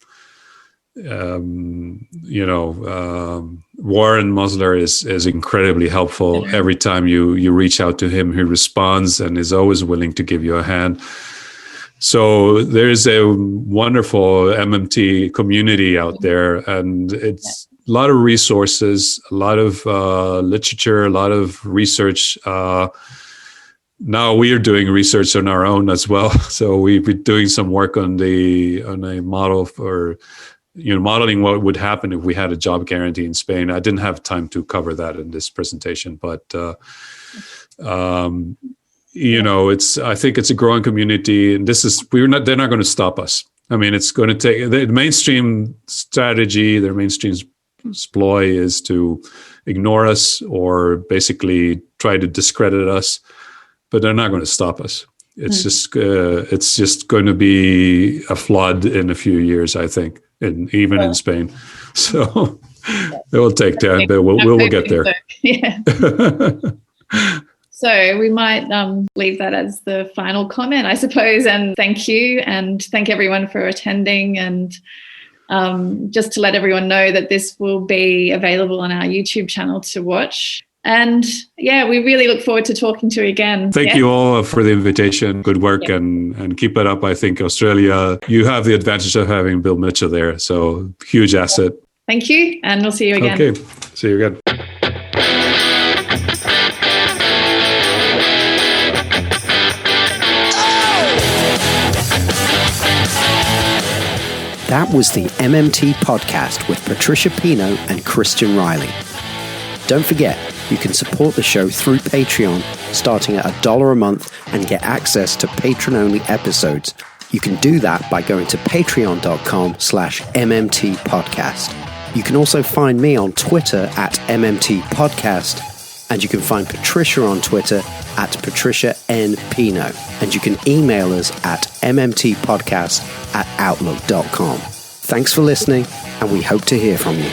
Mosler is incredibly helpful. Every time you reach out to him, he responds and is always willing to give you a hand. So there's a wonderful MMT community out there, and it's a lot of resources, a lot of literature, a lot of research. Now we are doing research on our own as well. So we've been doing some work on a model for modeling what would happen if we had a job guarantee in Spain. I didn't have time to cover that in this presentation, but I think it's a growing community, and they're not going to stop us. I mean, it's going to take the mainstream strategy, their mainstream ploy is to ignore us or basically try to discredit us, but they're not going to stop us. It's just going to be a flood in a few years, I think, even in Spain. So it will take time, but we'll get there. Yeah. So we might leave that as the final comment, I suppose, and thank you, and thank everyone for attending, and just to let everyone know that this will be available on our YouTube channel to watch. And we really look forward to talking to you again. Thank you all for the invitation. Good work, and keep it up. I think Australia, you have the advantage of having Bill Mitchell there, so huge asset. Thank you, and we'll see you again. Okay, see you again. That was the MMT podcast with Patricia Pino and Christian Riley. Don't forget, You can support the show through Patreon, starting at $1 a month and get access to patron-only episodes. You can do that by going to patreon.com/MMT podcast. You can also find me on Twitter at MMT podcast, and you can find Patricia on Twitter at Patricia N. Pino, and you can email us at mmtpodcast@outlook.com. Thanks for listening, and we hope to hear from you.